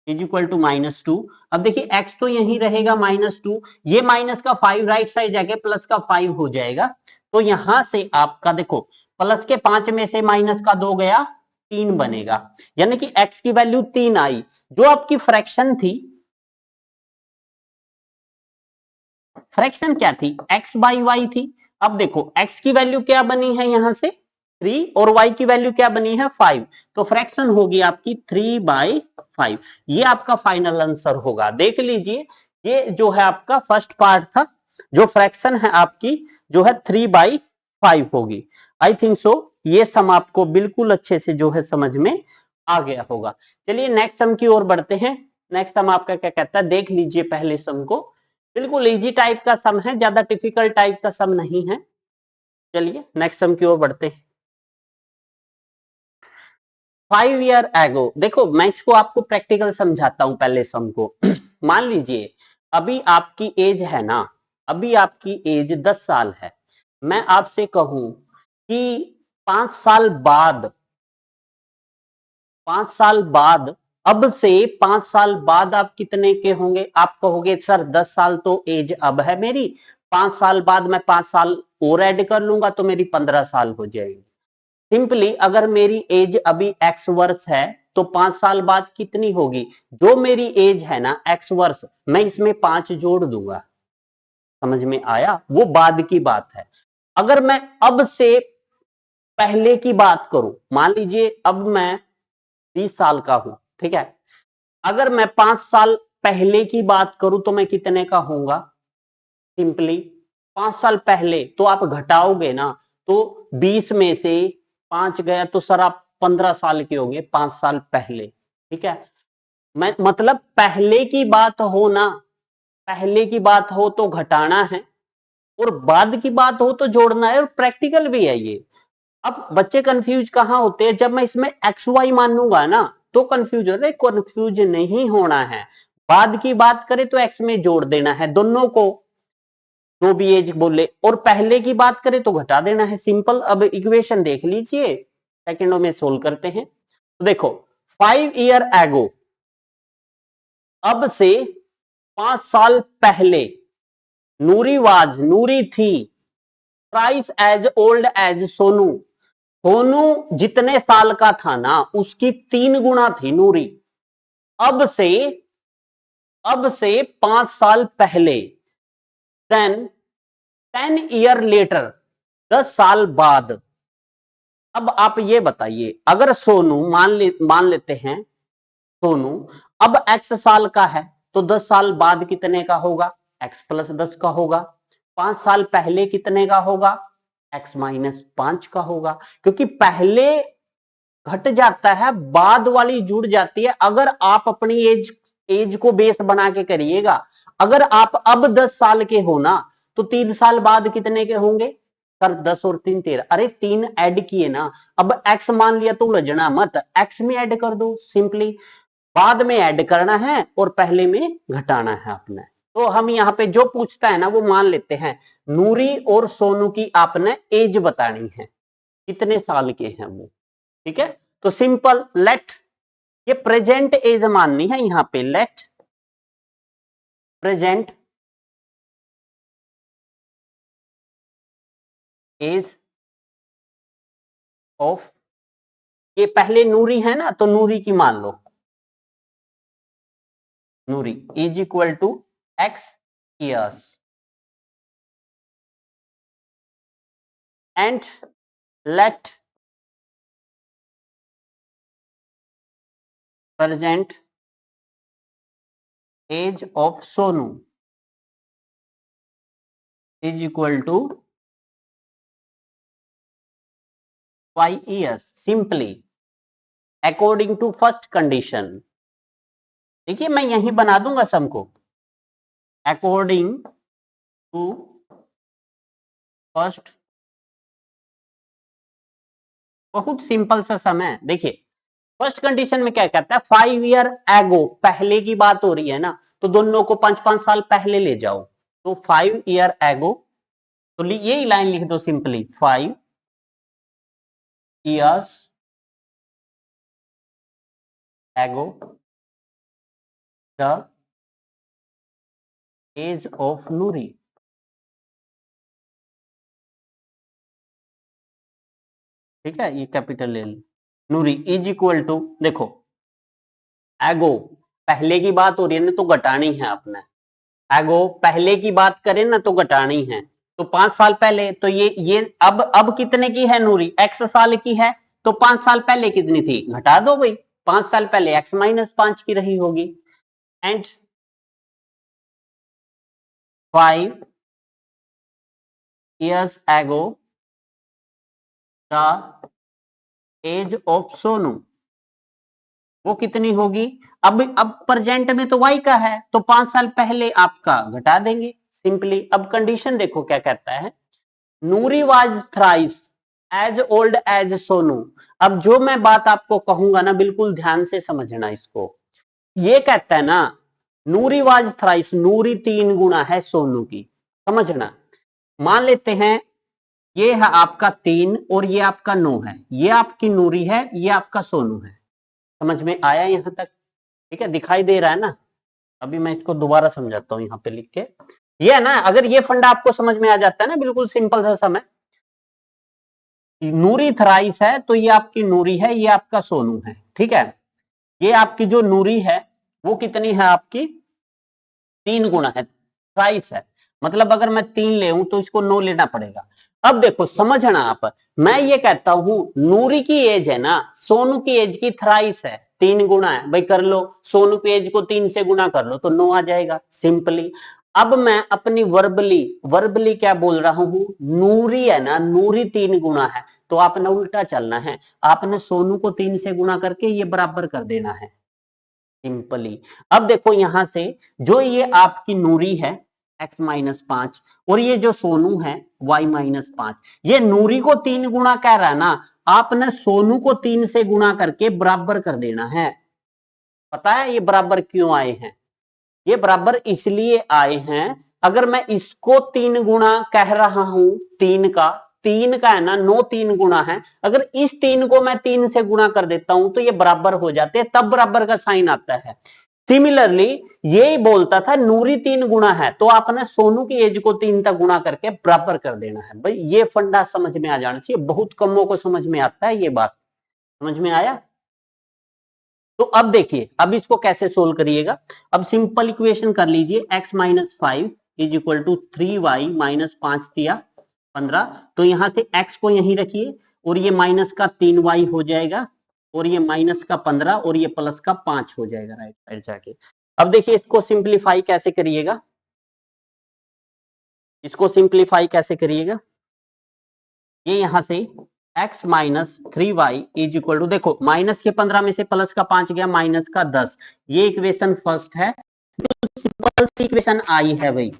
इज इक्वल टू -2। अब देखिए x तो यही रहेगा -2, ये माइनस का 5 राइट साइड जाके प्लस का 5 हो जाएगा। तो यहां से आपका देखो प्लस के 5 में से माइनस का 2 गया 3 बनेगा, यानी कि x की वैल्यू 3 आई। जो आपकी फ्रैक्शन थी, फ्रैक्शन क्या थी, x बाई वाई थी। अब देखो x की वैल्यू क्या बनी है यहां से 3 और y की वैल्यू क्या बनी है 5, तो फ्रैक्शन होगी आपकी 3/5। ये आपका फाइनल आंसर होगा। देख लीजिए ये जो है आपका फर्स्ट पार्ट था, जो फ्रैक्शन है आपकी जो है 3/5 होगी। आई थिंक सो ये सम आपको बिल्कुल अच्छे से जो है समझ में आ गया होगा। चलिए नेक्स्ट सम की ओर बढ़ते हैं। नेक्स्ट सम आपका क्या कहता है, देख लीजिए पहले सम को। बिल्कुल इजी टाइप का सम है, ज्यादा टिपिकल टाइप का सम नहीं है। चलिए नेक्स्ट सम की ओर बढ़ते हैं। 5 ईयर एगो, देखो मैं इसको आपको प्रैक्टिकल समझाता हूं पहले सम को। मान लीजिए अभी आपकी एज है ना, अभी आपकी एज 10 साल है। मैं आपसे कहूं कि 5 साल बाद, 5 साल बाद, अब से 5 साल बाद आप कितने के होंगे। आप कहोगे सर 10 साल तो एज अब है मेरी, 5 साल बाद मैं 5 साल और ऐड कर लूंगा तो मेरी 15 साल हो जाएगी। सिंपली अगर मेरी एज अभी x वर्ष है तो 5 साल बाद कितनी होगी, जो मेरी एज है ना x वर्ष, मैं इसमें 5 जोड़ दूंगा। समझ में आया, वो बाद की बात है। अगर मैं अब से पहले की बात करूं, मान लीजिए अब मैं 20 साल का हूं, ठीक है। अगर मैं 5 साल पहले की बात करूं तो मैं कितने का होऊंगा, सिंपली 5 साल पहले तो आप घटाओगे ना, तो 20 में से 5 गया तो सर आप 15 साल के होंगे 5 साल पहले, ठीक है। मैं मतलब पहले की बात हो ना, पहले की बात हो तो घटाना है और बाद की बात हो तो जोड़ना है, और प्रैक्टिकल भी है ये। अब बच्चे कंफ्यूज कहां होते हैं, जब मैं इसमें एक्स वाई मानूंगा ना तो कंफ्यूज होते हैं। कंफ्यूज नहीं होना है, बाद की बात करें तो एक्स में जोड़ देना है दोनों को, जो भी एज बोले, और पहले की बात करें तो घटा देना है, सिंपल। अब इक्वेशन देख लीजिए, सेकंडों में सोल्व करते हैं। तो देखो 5 ईयर एगो, अब से 5 साल पहले, नूरी थी thrice as old as Sonu. Sonu जितने साल का था ना उसकी 3 गुना थी नूरी। अब से 5 साल पहले, देन 10 ईयर लेटर, 10 साल बाद। अब आप ये बताइए, अगर सोनू मान लेते हैं सोनू अब x साल का है तो 10 साल बाद कितने का होगा, x प्लस 10 का होगा। 5 साल पहले कितने का होगा, x माइनस 5 का होगा, क्योंकि पहले घट जाता है बाद वाली जुड़ जाती है। अगर आप अपनी एज को बेस बना के करिएगा, अगर आप अब 10 साल के हो ना तो 3 साल बाद कितने के होंगे सर, 10 और 3 13, अरे 3 ऐड किए ना। अब x मान लिया तो उलझना मत, x में ऐड कर दो सिंपली, बाद में ऐड करना है और पहले में घटाना है आपने। तो हम यहाँ पे जो पूछता है ना वो मान लेते हैं, नूरी और सोनू की आपने एज बतानी है, कितने साल के हैं वो, ठीक है। तो सिंपल लेट, ये प्रेजेंट एज माननी है यहां पे, लेट प्रेजेंट एज ऑफ, ये पहले नूरी है ना तो नूरी की मान लो, Noori is equal to x years and let present age of Sonu is equal to y years, simply according to first condition. देखिए मैं यही बना दूंगा सम को, अकॉर्डिंग टू फर्स्ट, बहुत सिंपल सा सम है। देखिए फर्स्ट कंडीशन में क्या कहता है, 5 ईयर एगो, पहले की बात हो रही है ना, तो दोनों को 5-5 साल पहले ले जाओ, तो 5 ईयर एगो, तो यही लाइन लिख दो simply, 5 years ago the age of Nuri। ठीक है, ये कैपिटल ले लो। नूरी इज इक्वल टू, देखो एगो पहले की बात हो रही है ना, तो घटानी है आपने। एगो पहले की बात करें ना तो घटानी है, तो 5 साल पहले, तो ये अब कितने की है नूरी, x साल की है, तो 5 साल पहले कितनी थी घटा दो भाई, 5 साल पहले x माइनस 5 की रही होगी। And 5 years ago the age of Sonu, वो कितनी होगी। अब प्रेजेंट में तो y का है, तो 5 साल पहले आपका घटा देंगे सिंपली। अब कंडीशन देखो क्या कहता है, Noori was thrice as old as Sonu. अब जो मैं बात आपको कहूंगा ना, बिल्कुल ध्यान से समझना इसको। ये कहता है ना, नूरी वाज थ्राइस, नूरी 3 गुना है सोनू की, समझना। मान लेते हैं ये है आपका 3 और ये आपका 9 है, ये आपकी नूरी है, ये आपका सोनू है। समझ में आया यहां तक? ठीक है, दिखाई दे रहा है ना। अभी मैं इसको दोबारा समझाता हूं यहाँ पे लिख के। ये है ना, अगर ये फंडा आपको समझ में आ जाता है ना, बिल्कुल सिंपल सा समय, नूरी थ्राइस है तो ये आपकी नूरी है, ये आपका सोनू है। ठीक है, ये आपकी जो नूरी है वो कितनी है आपकी, 3 गुना है, थ्राइस है, मतलब अगर मैं 3 ले तो इसको 9 लेना पड़ेगा। अब देखो समझना आप, मैं ये कहता हूं नूरी की एज है ना सोनू की एज की थ्राइस है, 3 गुना है भाई, कर लो सोनू की एज को 3 से गुना कर लो तो 9 आ जाएगा सिंपली। अब मैं अपनी वर्बली क्या बोल रहा हूं, नूरी है ना, नूरी 3 गुना है, तो आपने उल्टा चलना है, आपने सोनू को 3 से गुना करके ये बराबर कर देना है सिंपली। अब देखो यहां से जो ये आपकी नूरी है x माइनस 5 और ये जो सोनू है y माइनस 5, ये नूरी को 3 गुना कह रहा है ना, आपने सोनू को 3 से गुना करके बराबर कर देना है। पता है ये बराबर क्यों आए हैं, ये बराबर इसलिए आए हैं, अगर मैं इसको 3 गुना कह रहा हूं, 3 का है ना, 9 3 गुना है, अगर इस 3 को मैं 3 से गुना कर देता हूं तो ये बराबर हो जाते हैं, तब बराबर का साइन आता है। सिमिलरली यही बोलता था नूरी 3 गुना है, तो आपने सोनू की एज को 3 तक गुना करके बराबर कर देना है भाई। ये फंडा समझ में आ जाना चाहिए, बहुत कमों को समझ में आता है ये बात। समझ में आया? तो अब देखिए, अब इसको कैसे सोल्व करिएगा। अब सिंपल इक्वेशन कर लीजिए, x minus 5 is equal to 3y minus 5 दिया 15, तो यहां से x को यहीं रखिए और ये माइनस का 3y हो जाएगा और ये माइनस का 15 और ये प्लस का 5 हो जाएगा राइट साइड जाके। अब देखिए इसको सिंप्लीफाई कैसे करिएगा, इसको सिंप्लीफाई कैसे करिएगा, ये यहां से x minus 3y is equal to, देखो माइनस के 15 में से प्लस का 5 गया, माइनस का 10, ये इक्वेशन फर्स्ट है, सिंपल सी इक्वेशन आई है भाई।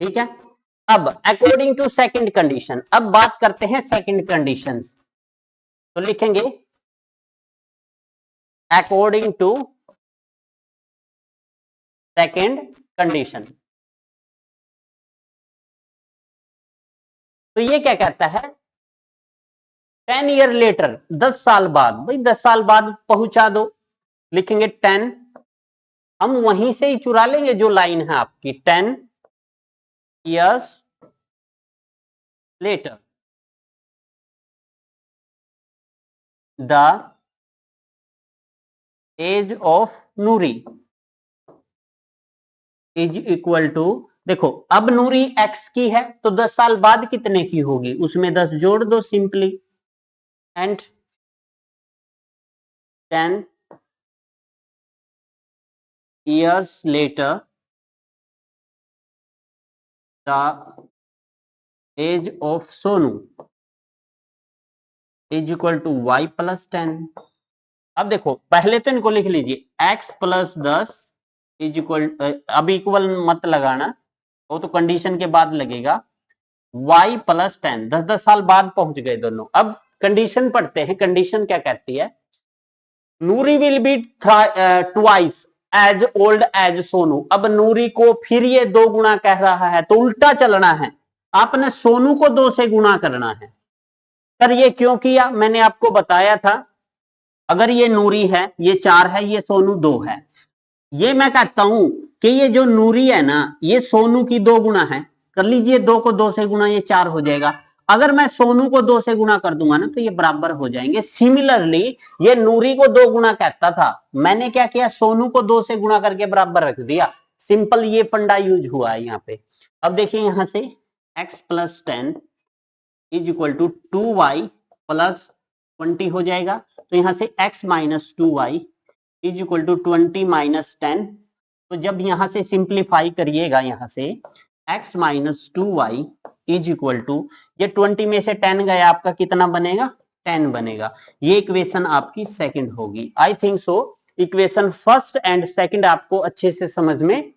ठीक है, अब अकॉर्डिंग टू सेकंड कंडीशन, अब बात करते हैं सेकंड कंडीशन, तो लिखेंगे अकॉर्डिंग टू सेकंड कंडीशन। तो ये क्या कहता है, 10 ईयर लेटर, 10 साल बाद, भाई 10 साल बाद पहुंचा दो, लिखेंगे 10, हम वहीं से ही चुरा लेंगे जो लाइन है आपकी, 10 years later the age of Noori is equal to, देखो अब नूरी x की है तो 10 साल बाद कितने की होगी, उसमें 10 जोड़ दो simply, and 10 years later the age of Sonu is equal to y plus 10। अब देखो पहले तो इनको लिख लीजिए, x प्लस 10 इज इक्वल, अब इक्वल मत लगाना, वो तो कंडीशन के बाद लगेगा, y प्लस 10, 10 साल बाद पहुंच गए दोनों। अब कंडीशन पढ़ते हैं, कंडीशन क्या कहती है, Noori will be twice as old as Sonu. अब नूरी को फिर ये 2 गुना कह रहा है, तो उल्टा चलना है, आपने सोनू को 2 से गुना करना है, सर ये क्यों किया, मैंने आपको बताया था, अगर ये नूरी है, ये 4 है, ये सोनू 2 है, ये मैं कहता हूं कि ये जो नूरी है ना, ये सोनू की 2 गुना है, कर लीजिए 2 को 2 से गुना, ये 4 हो जाएगा। अगर मैं सोनू को 2 से गुना कर दूंगा ना, तो ये बराबर हो जाएंगे। सिमिलरली ये नूरी को 2 गुना कहता था, मैंने क्या किया, सोनू को 2 से गुना करके बराबर रख दिया। सिंपल ये फंडा यूज हुआ है यहाँ पे। अब देखिए यहां से x plus 10 is equal to 2y plus 20 हो जाएगा। तो यहां से x minus 2y is equal to 20 minus 10। तो जब यहां से सिंप्लीफाई करिएगा, यहां से x minus 2y is equal to, ये 20 में से 10 गया, आपका कितना बनेगा, 10 बनेगा। ये इक्वेशन आपकी सेकंड होगी। I think so equation first and second आपको अच्छे से समझ में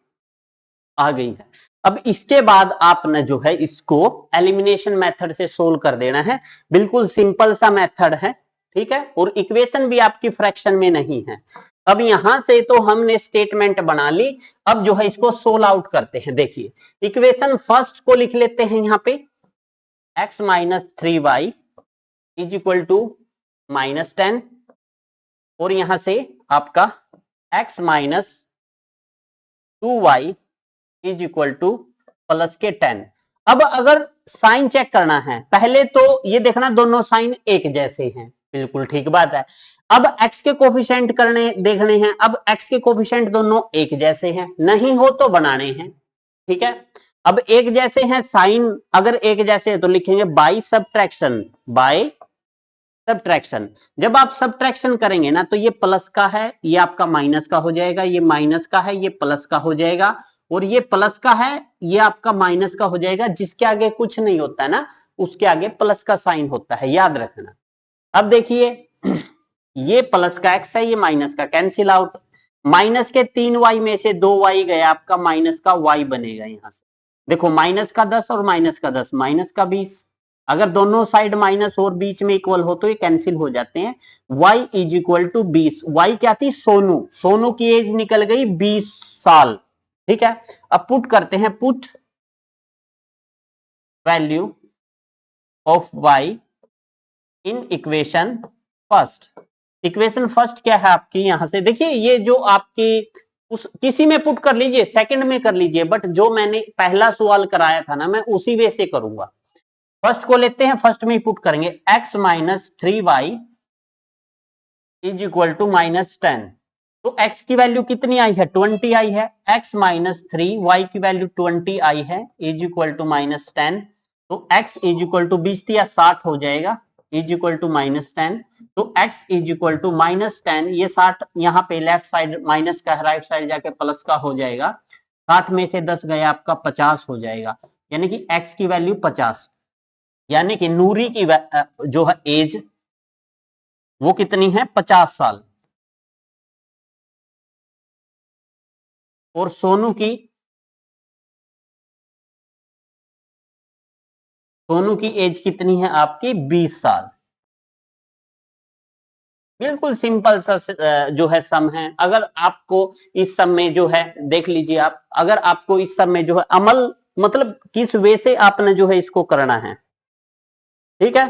आ गई है। अब इसके बाद आपने जो है इसको एलिमिनेशन मेथड से सोल्व कर देना है। बिल्कुल सिंपल सा मेथड है, ठीक है, और इक्वेशन भी आपकी फ्रैक्शन में नहीं है। अब यहां से तो हमने स्टेटमेंट बना ली, अब जो है इसको सोल्व आउट करते हैं। देखिए इक्वेशन फर्स्ट को लिख लेते हैं यहां पे, x minus 3y is equal to minus 10, और यहां से आपका x minus 2y is equal to plus के 10। अब अगर साइन चेक करना है, पहले तो ये देखना दोनों साइन एक जैसे हैं, बिल्कुल ठीक बात है। अब x के कोफिशिएंट करने देखने हैं, अब x के कोफिशिएंट दोनों एक जैसे हैं, नहीं हो तो बनाने हैं, ठीक है। अब एक जैसे हैं साइन, अगर एक जैसे है तो लिखेंगे बाय सब्ट्रैक्शन, बाय सब्ट्रैक्शन। जब आप सब्ट्रैक्शन करेंगे ना, तो ये प्लस का है, ये आपका माइनस का हो जाएगा, ये माइनस का है, ये प्लस का हो जाएगा, और ये प्लस का है, ये आपका माइनस का हो जाएगा। जिसके आगे कुछ नहीं होता है ना, उसके आगे प्लस का साइन होता है, याद रखना। अब देखिए ये प्लस का x है, ये माइनस का, कैंसिल आउट। माइनस के 3y में से 2y गया, आपका माइनस का y बनेगा। यहां से देखो माइनस का 10 और माइनस का 10, माइनस का 20। अगर दोनों साइड माइनस और बीच में इक्वल हो तो ये कैंसिल हो जाते हैं। y is equal to 20। y क्या थी, सोनू, सोनू की एज निकल गई 20 साल, ठीक है। अब पुट करते हैं, put value of y in equation first. Equation first क्या है आपकी, यहां से देखिए ये जो आपकी उस किसी में पुट कर लीजिए, सेकंड में कर लीजिए, बट जो मैंने पहला सवाल कराया था ना, मैं उसी वे से करूंगा। फर्स्ट को लेते हैं, फर्स्ट में ही पुट करेंगे, x minus 3y is equal to minus 10। तो x की वैल्यू कितनी आई है, 20 आई है। x माइनस 3, y की वैल्यू 20 आई है, इज इक्वल टू माइनस 10। तो x इज इक्वल टू 20 या 60 हो जाएगा, इज इक्वल टू माइनस 10। तो x is equal to minus 10, ये 60 यहाँ पे लेफ्ट साइड माइनस का है, राइट साइड जाके प्लस का हो जाएगा। 60 में से 10 गया, आपका 50 हो जाएगा, यानी कि x की वैल्यू 50। यानी कि नूरी की जो है एज वो कितनी है, 50 साल। और सोनू की एज कितनी है आपकी, 20 साल। बिल्कुल सिंपल सा जो है सम है। अगर आपको इस सम में जो है देख लीजिए आप, अगर आपको इस सम में जो है अमल मतलब किस वे से आपने जो है इसको करना है, ठीक है,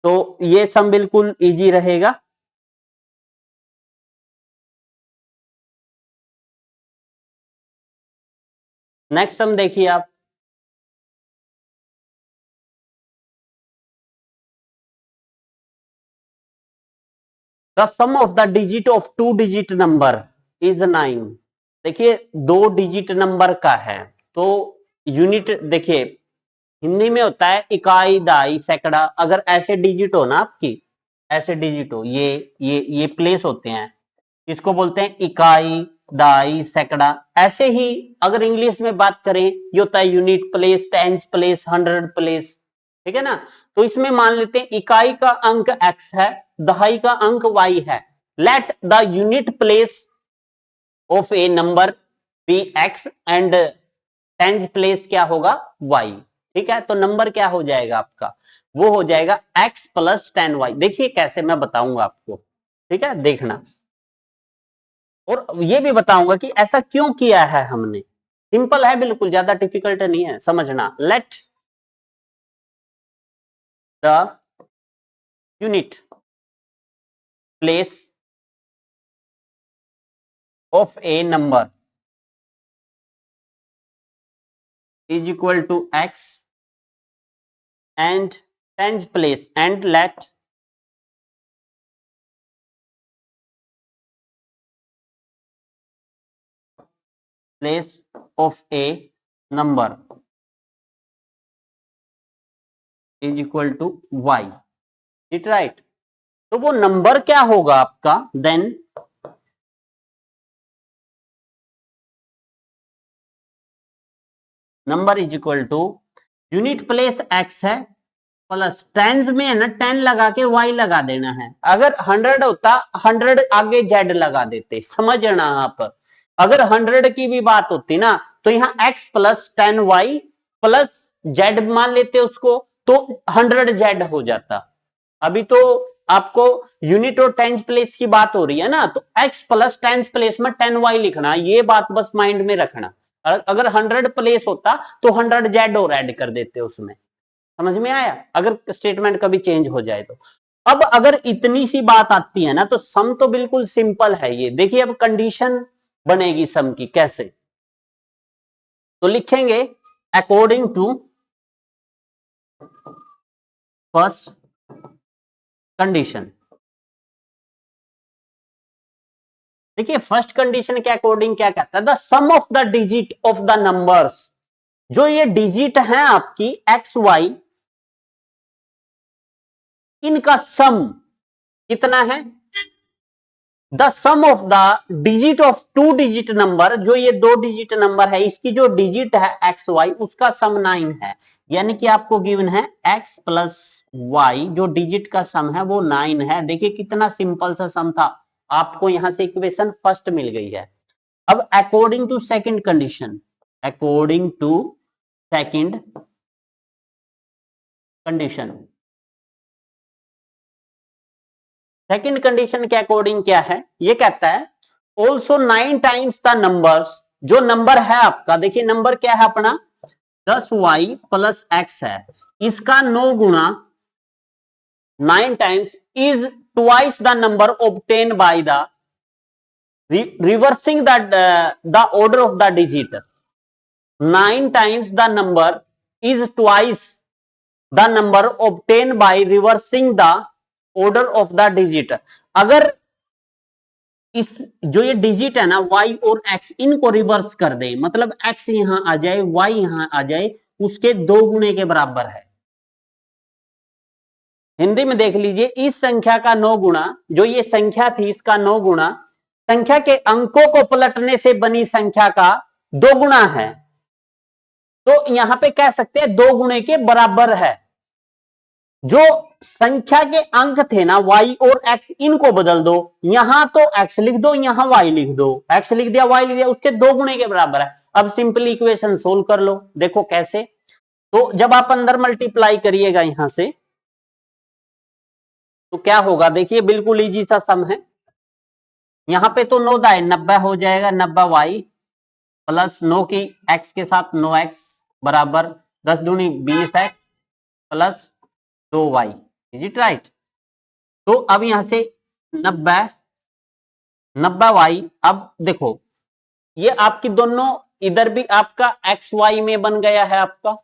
तो ये सम बिल्कुल इजी रहेगा। नेक्स्ट सम देखिए आप, the sum of the digit of 2 digit number is 9। देखिए 2 डिजिट नंबर का है, तो यूनिट देखिए हिंदी में होता है इकाई, दाई, सैकड़ा। अगर ऐसे डिजिट हो ना आपकी, ऐसे डिजिट हो, ये प्लेस होते हैं, इसको बोलते हैं इकाई, दाई, सैकड़ा। ऐसे ही अगर इंग्लिश में बात करें, ये होता है unit place, tens place, 100 place, ठीक है ना। तो इसमें मान लेते हैं इकाई का अंक x है, दहाई का अंक y है। Let the unit place of a number be x and tens place क्या होगा, y, ठीक है। तो नंबर क्या हो जाएगा आपका, वो हो जाएगा x प्लस 10y। देखिए कैसे मैं बताऊंगा आपको, ठीक है, देखना। और ये भी बताऊंगा कि ऐसा क्यों किया है हमने। सिंपल है बिल्कुल, ज्यादा डिफिकल्ट नहीं है समझना। Late the unit place of a number is equal to x and tens place and let place of a number is equal to y. It right? तो वो नंबर क्या होगा आपका? Then number is equal to unit place x है प्लस टेंस में है ना 10 लगा के y लगा देना है। अगर 100 होता 100 आगे z लगा देते, समझना आप। अगर 100 की भी बात होती ना तो यहाँ x plus 10y plus z मान लेते उसको तो 100z हो जाता। अभी तो आपको यूनिट और टेंस प्लेस की बात हो रही है ना, तो x प्लस टेंस प्लेस में 10y लिखना, ये बात बस माइंड में रखना। अगर 100 प्लेस होता तो 100z और ऐड कर देते उसमें। समझ में आया? अगर स्टेटमेंट कभी चेंज हो जाए तो। अब अगर इतनी सी बात आती है ना तो सम तो बिल्कुल सिंपल है ये। देखिए अब कंडीशन बनेगी सम की कैसे, तो लिखेंगे अकॉर्डिंग टू फर्स्ट कंडीशन। देखिए फर्स्ट कंडीशन के अकॉर्डिंग क्या कहता है? The sum of the digit of the numbers, जो ये डिजिट है आपकी एक्स वाई, इनका सम कितना है? The sum of the digit of two digit number, जो ये दो डिजिट नंबर है इसकी जो डिजिट है एक्स वाई उसका सम 9 है। यानी कि आपको गिवन है एक्स प्लस वाई, जो डिजिट का सम है वो 9 है। देखिए कितना सिंपल सा सम था, आपको यहां से इक्वेशन फर्स्ट मिल गई है। अब according to second condition, according to second condition, second condition के अकॉर्डिंग क्या है? ये कहता है ऑल्सो 9 टाइम्स द नंबर्स, जो नंबर है आपका, देखिए नंबर क्या है अपना 10y प्लस एक्स है, इसका 9 गुना 9 times is twice the number obtain by the reversing the order of the digit. 9 times the number is twice the number obtain by reversing the order of the digit. अगर इस जो ये डिजिट है ना y और x, इनको रिवर्स कर दे, मतलब x यहां आ जाए y यहां आ जाए, उसके 2 गुने के बराबर है। हिंदी में देख लीजिए, इस संख्या का 9 गुना, जो ये संख्या थी इसका 9 गुना संख्या के अंकों को पलटने से बनी संख्या का 2 गुना है। तो यहां पे कह सकते हैं 2 गुने के बराबर है। जो संख्या के अंक थे ना y और x, इनको बदल दो, यहां तो x लिख दो यहां y लिख दो, x लिख दिया y लिख दिया, उसके 2 गुने के बराबर है। अब सिंपली इक्वेशन सोल्व कर लो। देखो कैसे, तो जब आप अंदर मल्टीप्लाई करिएगा यहां से तो क्या होगा? देखिए बिल्कुल इजी सा सम है। यहां पे तो 9 दाए 90 हो जाएगा, 90y प्लस 9 की x के साथ 9x बराबर 10 दूनी 20x plus 2y। Is it right? तो अब यहां से 90y, अब देखो ये आपकी दोनों, इधर भी आपका एक्स वाई में बन गया है आपका,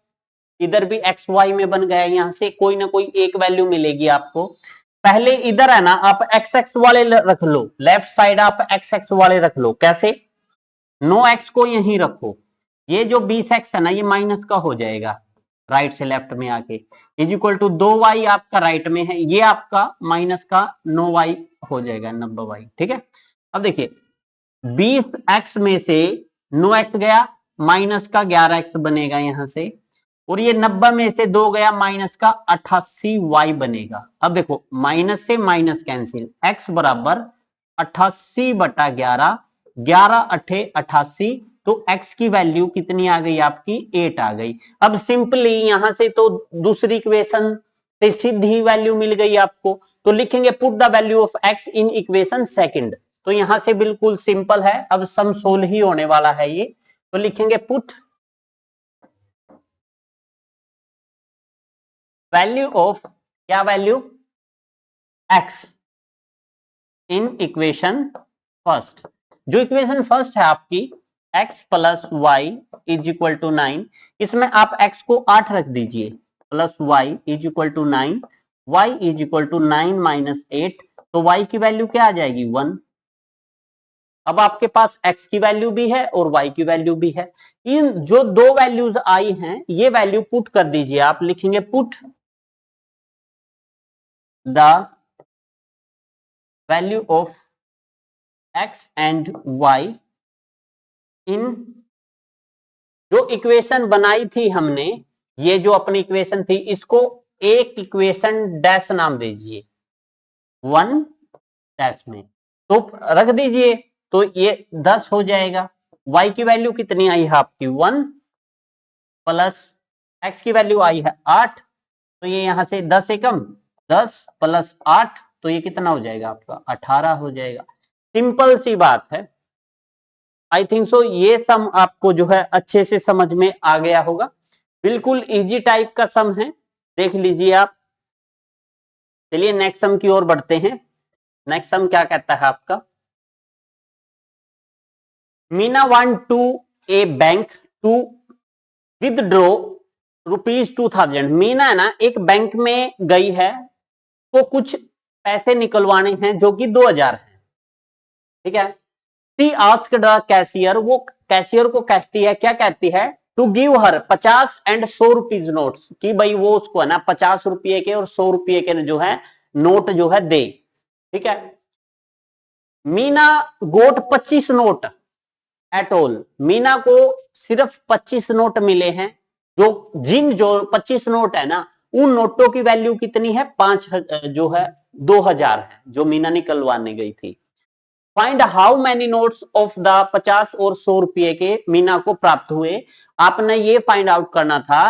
इधर भी एक्स वाई में बन गया है, यहां से कोई ना कोई एक वैल्यू मिलेगी आपको। पहले इधर है ना आप एक्स एक्स वाले रख लो, लेफ्ट साइड आप एक्स एक्स वाले रख लो। कैसे? 9x को यहीं रखो, ये जो 20x है ना ये माइनस का हो जाएगा राइट से लेफ्ट में आके, इज इक्वल टू 2y आपका राइट में है, ये आपका माइनस का 9y हो जाएगा 90y। ठीक है, अब देखिए 20x में से 9x गया, माइनस का 11x बनेगा यहां से, और ये 90 में से 2 गया, माइनस का 88y बनेगा। अब देखो माइनस से माइनस कैंसिल, x बराबर 88 बटा 11, 11 अठे 88, तो x की वैल्यू कितनी आ गई आपकी? 8 आ गई। अब सिंपली यहां से तो दूसरी इक्वेशन से सीधी वैल्यू मिल गई आपको, तो लिखेंगे put the value of x इन इक्वेशन सेकंड। तो यहां से बिल्कुल सिंपल है, अब सम सोल्व ही होने वाला है ये, तो लिखेंगे पुट वैल्यू ऑफ क्या वैल्यू, x इन इक्वेशन फर्स्ट। जो इक्वेशन फर्स्ट है आपकी x plus y is equal to 9, इसमें आप x को 8 रख दीजिए, plus y is equal to 9, y is equal to 9 minus 8, तो y की वैल्यू क्या आ जाएगी 1। अब आपके पास x की वैल्यू भी है और y की वैल्यू भी है। इन जो दो वैल्यूज आई हैं ये वैल्यू पुट कर दीजिए, आप लिखेंगे put the value of x and y इन, जो इक्वेशन बनाई थी हमने, ये जो अपनी इक्वेशन थी इसको एक इक्वेशन डैश नाम दीजिए, 1 डैश में, तो रख दीजिए, तो ये 10 हो जाएगा। y की वैल्यू कितनी आई है आपकी 1, प्लस x की वैल्यू आई है 8, तो ये यहां से 10 एकम 10 प्लस 8, तो ये कितना हो जाएगा आपका 18 हो जाएगा। सिंपल सी बात है। आई थिंक सो ये सम आपको जो है अच्छे से समझ में आ गया होगा, बिल्कुल इजी टाइप का सम है, देख लीजिए आप। चलिए नेक्स्ट सम की ओर बढ़ते हैं। नेक्स्ट सम क्या कहता है आपका, Meena want to a bank to withdraw ₹2000। Meena है ना एक बैंक में गई है, तो कुछ पैसे निकलवाने हैं जो कि 2000 है, ठीक है। शी आस्क्ड द कैशियर, वो कैशियर को कहती है, क्या कहती है, to give her 50 and 100 rupees notes, कि भाई वो उसको है ना 50 रुपये के और 100 रुपये के जो है नोट जो है दे, ठीक है। मीना गोट 25 नोट एट ऑल, मीना को सिर्फ 25 नोट मिले हैं, जो 25 नोट है ना उन नोटों की वैल्यू कितनी है 5 जो है 2000 है, जो मीना निकलवाने गई थी। Find how many notes of the 50 और 100 रुपये के मीना को प्राप्त हुए। आपने ये फाइंड आउट करना था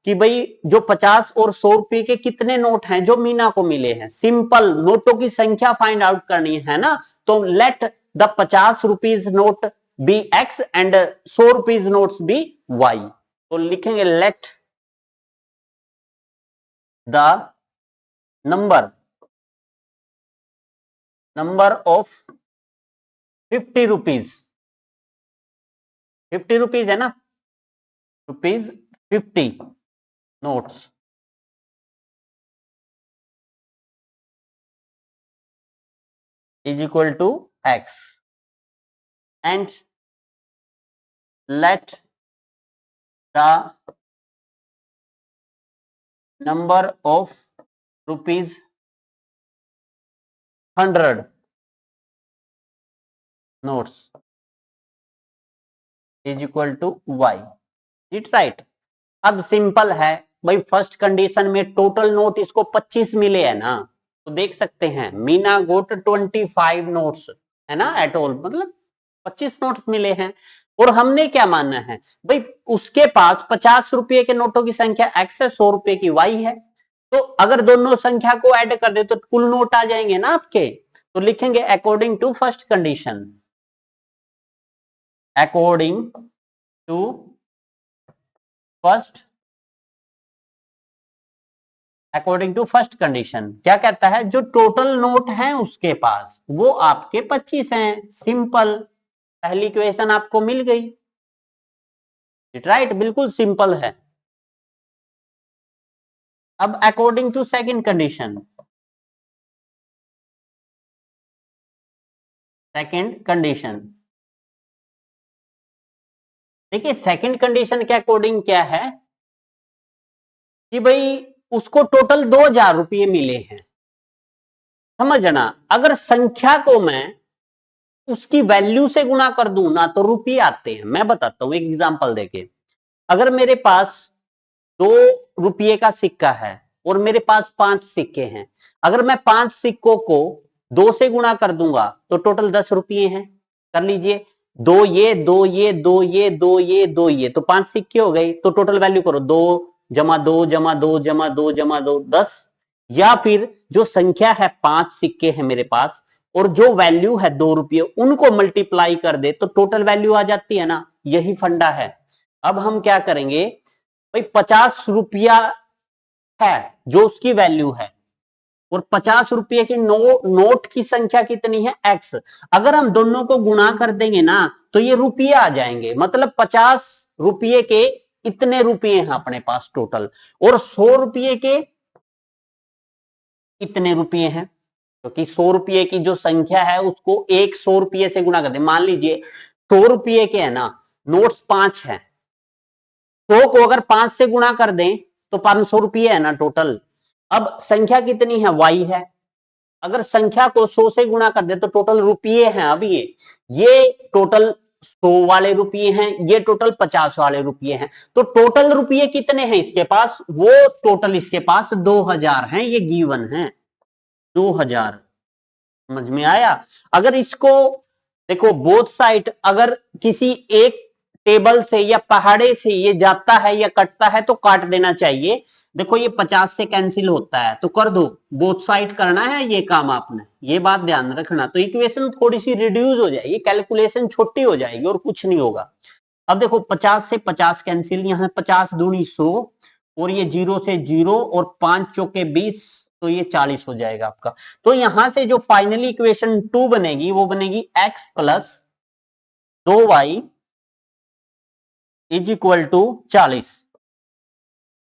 कि भाई जो 50 और 100 रुपये के कितने नोट हैं जो मीना को मिले हैं। सिंपल, नोटों की संख्या फाइंड आउट करनी है ना, तो let the 50 rupees note be x and 100 rupees notes be y. तो लिखेंगे let the number of 50 rupees, 50 rupees है ना, rupees 50 notes is equal to x and let the number of rupees 100 notes is equal to y, it right. अब सिंपल है भाई, फर्स्ट कंडीशन में टोटल नोट इसको 25 मिले है ना, तो देख सकते हैं मीना गोट 25 नोट्स है ना एट ऑल, मतलब 25 नोट्स मिले हैं। और हमने क्या मानना है भाई, उसके पास 50 रुपए के नोटों की संख्या x है, 100 रुपए की y है, तो अगर दोनों संख्या को ऐड कर दे तो कुल नोट आ जाएंगे ना आपके। तो लिखेंगे according to first condition, according to first, according to first condition क्या कहता है, जो टोटल नोट है उसके पास वो आपके 25 हैं। सिंपल, पहली इक्वेशन आपको मिल गई, राइट, बिल्कुल सिंपल है। अब according to second condition, second condition देखिए, सेकंड कंडीशन के अकॉर्डिंग क्या है कि भाई उसको टोटल 2000 रुपये मिले हैं। समझना, अगर संख्या को मैं उसकी वैल्यू से गुणा कर दूं ना तो रुपये आते हैं। मैं बताता हूं एक एग्जांपल देके, अगर मेरे पास 2 रुपये का सिक्का है और मेरे पास 5 सिक्के हैं, अगर मैं 5 सिक्कों को 2 से गुणा कर दूंगा तो टोटल 10 रुपये हैं। कर लीजिए, 2 ये 2 ये 2 ये 2 ये 2 ये, तो 5 सिक्के हो गई, तो टोटल वैल्यू करो 2 जमा 2 जमा 2 जमा 2 जमा 2 10। या फिर जो संख्या है 5 सिक्के हैं मेरे पास और जो वैल्यू है 2 रुपये, उनको मल्टीप्लाई कर दे तो टोटल वैल्यू आ जाती है ना, यही फंडा है। अब हम क्या करेंगे भाई, 50 रुपया है जो उसकी वैल्यू है, और 50 रुपये की नोट की संख्या कितनी है x। अगर हम दोनों को गुणा कर देंगे ना तो ये रुपये आ जाएंगे, मतलब 50 रुपये के इतने रुपये हैं अपने पास टोटल, और 100 रुपये के इतने रुपये हैं, क्योंकि 100 रुपये की जो संख्या है उसको एक 100 रुपये से गुणा कर दे। मान लीजिए 100 रुपये के है ना नोट्स 5 है, 100 को अगर 5 से गुणा कर दें तो 500 रुपये है ना टोटल। अब संख्या कितनी है y है, अगर संख्या को 100 से गुणा कर दे तो टोटल रुपये हैं। अब ये टोटल 100 वाले रुपये हैं, ये टोटल 50 वाले रुपये हैं, तो टोटल रुपये कितने हैं इसके पास, वो टोटल इसके पास 2000 हैं, ये गिवन है 2000। समझ में आया। अगर इसको देखो बोथ साइड, अगर किसी एक टेबल से या पहाड़े से ये जाता है या कटता है तो काट देना चाहिए। देखो ये 50 से कैंसिल होता है तो कर दो, बोथ साइड करना है ये काम आपने, ये बात ध्यान रखना। तो इक्वेशन थोड़ी सी रिड्यूस हो जाएगी, कैलकुलेशन छोटी हो जाएगी और कुछ नहीं होगा। अब देखो 50 से 50 कैंसिल, यहाँ 50 दूनी 100 और ये 0 से 0 और 5 चौके 20, तो ये 40 हो जाएगा आपका। तो यहां से जो फाइनली इक्वेशन 2 बनेगी वो बनेगी x plus 2y is equal to 40।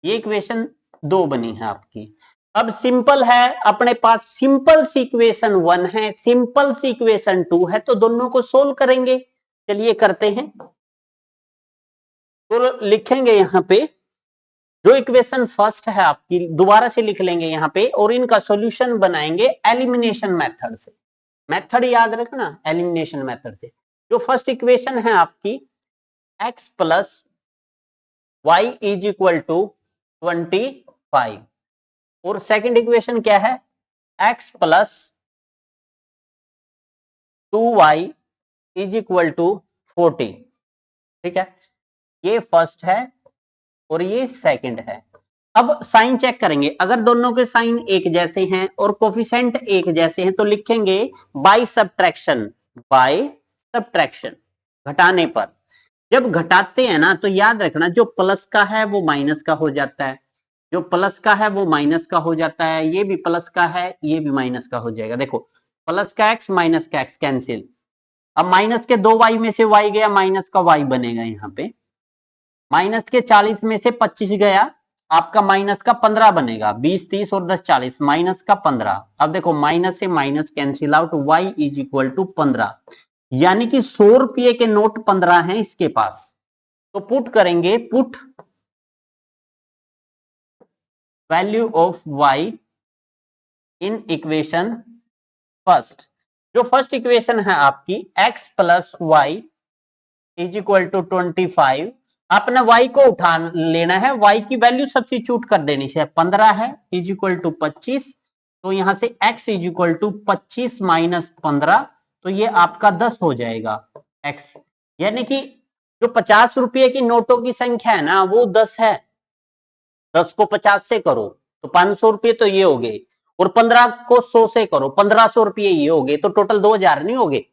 ये इक्वेशन 2 बनी है आपकी। अब सिंपल है अपने पास, सिंपल सी इक्वेशन 1 है, सिंपल सी इक्वेशन 2 है, तो दोनों को सोल्व करेंगे। चलिए करते हैं। तो लिखेंगे यहां पे जो इक्वेशन फर्स्ट है आपकी, दोबारा से लिख लेंगे यहां पे, और इनका सॉल्यूशन बनाएंगे एलिमिनेशन मेथड से। मेथड याद रखना, एलिमिनेशन मेथड से। जो फर्स्ट इक्वेशन है आपकी x plus y is equal to 25, और सेकंड इक्वेशन क्या है x plus 2y is equal to 40। ठीक है, ये फर्स्ट है और ये सेकंड है। अब साइन चेक करेंगे, अगर दोनों के साइन एक जैसे हैं और कोफिशिएंट एक जैसे हैं तो लिखेंगे बाय सब्ट्रैक्शन, बाय सब्ट्रैक्शन, घटाने पर। जब घटाते हैं ना तो याद रखना जो प्लस का है वो माइनस का हो जाता है, जो प्लस का है वो माइनस का हो जाता है, ये भी प्लस का है ये भी माइनस का हो जाएगा। देखो प्लस का x माइनस का x कैंसिल, अब माइनस के 2y में से y गया, माइनस का y बनेगा यहाँ पे। माइनस के 40 में से 25 गया, आपका माइनस का 15 बनेगा। 20 30 और 10 40, माइनस का 15। अब देखो माइनस से minus cancel out, y is equal to 15, यानी कि 100 रुपये के नोट 15 हैं इसके पास। तो पुट करेंगे, put value of y in equation first. जो फर्स्ट इक्वेशन है आपकी x plus y is equal to 25, आपने y को उठा लेना है, y की वैल्यू सब्स्टिट्यूट कर देनी है। 15 है इज इक्वल टू 25, तो यहां से x is equal to 25 minus 15, तो ये आपका 10 हो जाएगा x। यानी कि जो 50 रुपये की नोटों की संख्या है ना वो 10 है। 10 को 50 से करो तो 500 रुपये तो ये हो गए, और 15 को 100 से करो 1500 रुपये ये हो गए, तो टोटल 2000 नहीं हो गए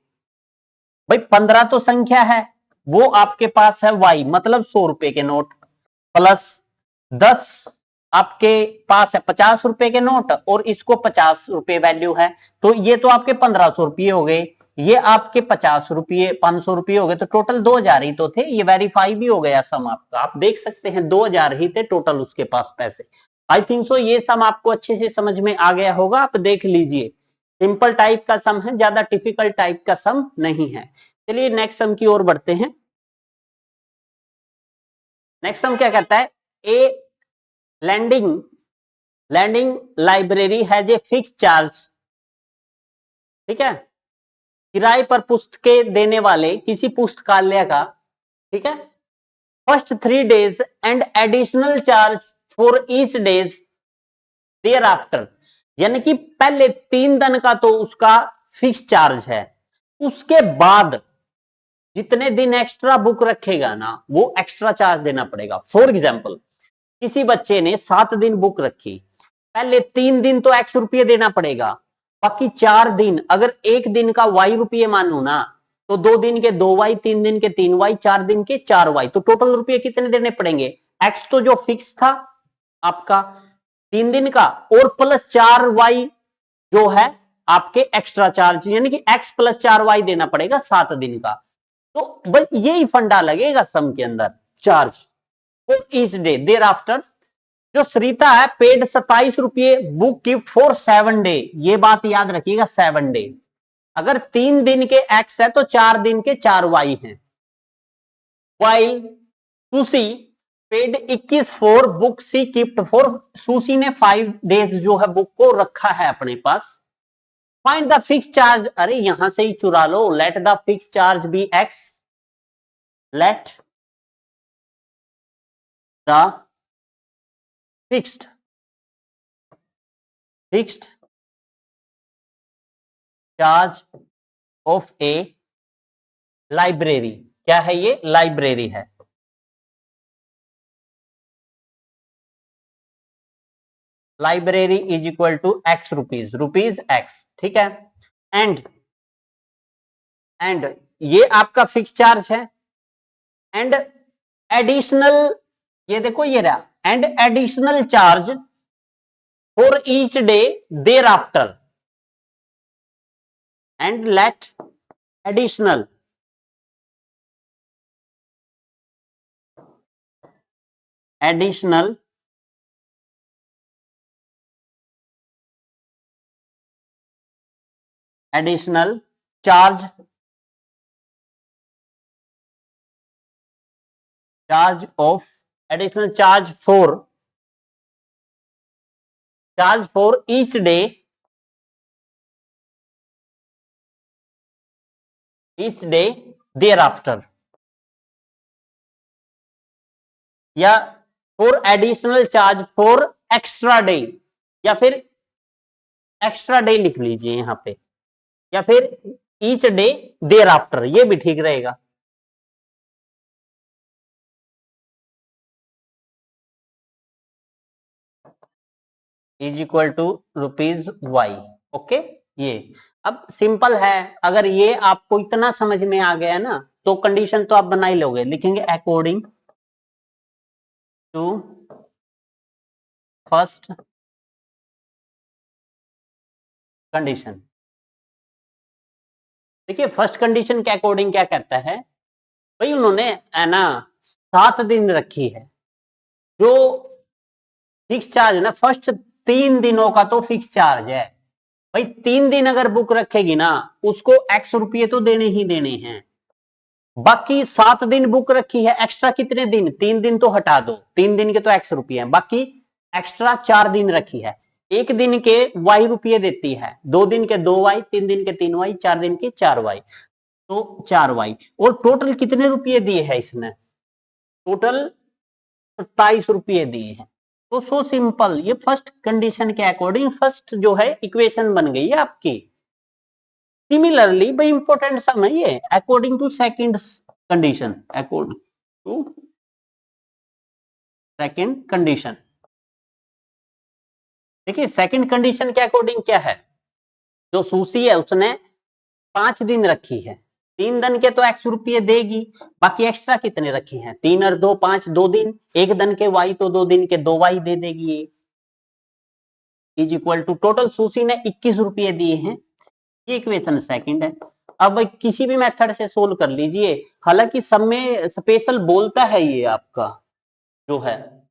भाई। 15 तो संख्या है, वो आपके पास है y, मतलब 100 रुपए के नोट, प्लस 10 आपके पास है 50 रुपए के नोट, और इसको 50 रुपए वैल्यू है, तो ये तो आपके 1500 रुपये हो गए, ये आपके 50 रुपये 500 रुपये हो गए, तो टोटल 2000 ही तो थे। ये वेरीफाई भी हो गया सम आपका, आप देख सकते हैं 2000 ही थे टोटल उसके पास पैसे। आई थिंक सो ये सम आपको अच्छे से समझ में आ गया होगा, आप देख लीजिए। सिंपल टाइप का सम है, ज्यादा डिफिकल्ट टाइप का सम नहीं है। चलिए नेक्स्ट सम की ओर बढ़ते हैं। नेक्स्ट सम क्या कहता है, a lending library has a fix charge. ठीक है, किराए पर पुस्तकें देने वाले किसी पुस्तकालय का, ठीक है, first 3 days and additional charge for each days thereafter, यानी कि पहले 3 दिन का तो उसका फिक्स चार्ज है, उसके बाद जितने दिन एक्स्ट्रा बुक रखेगा ना वो एक्स्ट्रा चार्ज देना पड़ेगा। फॉर एग्जाम्पल किसी बच्चे ने 7 दिन बुक रखी, पहले 3 दिन तो x रुपये देना पड़ेगा, बाकी 4 दिन, अगर 1 दिन का y रुपये मानो ना तो 2 दिन के 2y, 3 दिन के 3y, 4 दिन के 4y, तो टोटल रुपये कितने देने पड़ेंगे। x तो जो फिक्स था आपका 3 दिन का, और प्लस 4y जो है आपके एक्स्ट्रा चार्ज, यानी कि x प्लस 4y देना पड़ेगा 7 दिन का। तो बस यही फंडा लगेगा सम के अंदर, charge for each day thereafter. जो सरिता है पेड 27 रुपये बुक गिफ्ट फॉर 7 डे, ये बात याद रखिएगा 7 डे। अगर 3 दिन के x है तो 4 दिन के 4y हैं। While Susie paid 21 for book C gift for, Susie ने 5 डेज जो है बुक को रखा है अपने पास। फाइंड द फिक्स चार्ज, अरे यहां से ही चुरा लो, let the fix charge be x, let the fixed charge of a library, क्या है ये, लाइब्रेरी है। Library is equal to x rupees, rupees x, ठीक है। एंड ये आपका फिक्स चार्ज है, एंड एडिशनल, ये देखो ये रहा, and additional charge for each day thereafter, and let additional charge for each day there after, या for additional charge for extra day, या फिर एक्स्ट्रा डे लिख लीजिए यहां पे, या फिर ईच डे देयर आफ्टर, ये भी ठीक रहेगा। Is equal to rupees y, okay. ये अब सिंपल है, अगर ये आपको इतना समझ में आ गया ना तो कंडीशन तो आप बना ही लोगे। लिखेंगे अकॉर्डिंग टू फर्स्ट कंडीशन। देखिए फर्स्ट कंडीशन के अकॉर्डिंग क्या कहता है भाई, उन्होंने है ना 7 दिन रखी है, जो फिक्स चार्ज है ना फर्स्ट 3 दिनों का तो फिक्स चार्ज है भाई। 3 दिन अगर बुक रखेगी ना उसको x रुपये तो देने ही देने हैं। बाकी 7 दिन बुक रखी है, एक्स्ट्रा कितने दिन, 3 दिन तो हटा दो, 3 दिन के तो x रुपये हैं, बाकी एक्स्ट्रा 4 दिन रखी है। 1 दिन के y रुपये देती है, 2 दिन के 2y, 3 दिन के 3y, 4 दिन के 4y, तो 4y। और टोटल कितने रुपये दिए हैं इसने, टोटल 27 रुपये दिए हैं। तो सो सिंपल, ये फर्स्ट कंडीशन के अकॉर्डिंग फर्स्ट जो है इक्वेशन बन गई है आपकी। सिमिलरली भाई इंपॉर्टेंट सम है ये, according to second condition, according to second condition. देखिए सेकंड कंडीशन के अकॉर्डिंग क्या है, जो सूसी है उसने 5 दिन रखी है, 3 दिन के तो x रुपये देगी, बाकी एक्स्ट्रा कितने रखे हैं, 3 और 2 5, 2 दिन, 1 दिन के y तो 2 दिन के 2y दे देगी। Is equal to total Susie ने 21 रुपये दिए हैं, ये इक्वेशन सेकंड है। अब किसी भी मेथड से सोल्व कर लीजिए, हालांकि सब में स्पेशल बोलता है ये आपका जो है,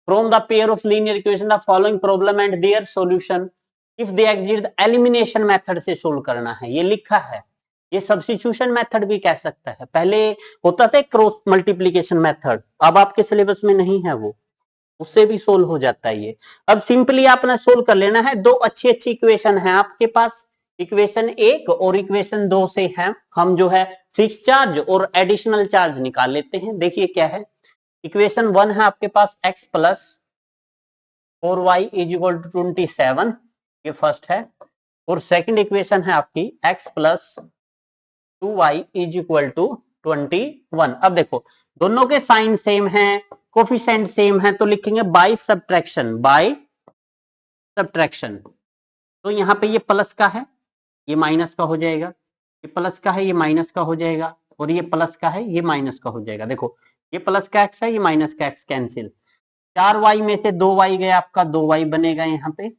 from the pair of linear equation the following problem and their solution if they exist, elimination method से सोल्व करना है, ये लिखा है। ये सब्स्टिट्यूशन मेथड भी कह सकता है, पहले होता था क्रॉस मल्टीप्लीकेशन मेथड, अब आपके सिलेबस में नहीं है वो, उससे भी सोल्व हो जाता है ये। अब सिंपली आपने सोल्व कर लेना है, दो अच्छी अच्छी इक्वेशन है आपके पास, इक्वेशन 1 और इक्वेशन 2 से है हम जो है फिक्स चार्ज और एडिशनल चार्ज निकाल लेते हैं। देखिए क्या है, इक्वेशन 1 है आपके पास x plus 4y is equal to 27, ये फर्स्ट है, और सेकंड इक्वेशन है आपकी x plus 2y is equal to 21। अब देखो दोनों के साइन सेम है, कोफिशिएंट सेम है, तो लिखेंगे बाय सब्ट्रैक्शन, बाय सब्ट्रैक्शन। तो यहाँ पे ये प्लस का है, ये माइनस का हो जाएगा, ये प्लस का है, ये माइनस का हो जाएगा, और ये प्लस का है, ये माइनस का हो जाएगा। देखो ये प्लस का x है, ये माइनस का x कैंसिल, 4y में से 2y गया आपका, 2y बनेगा यहाँ पे।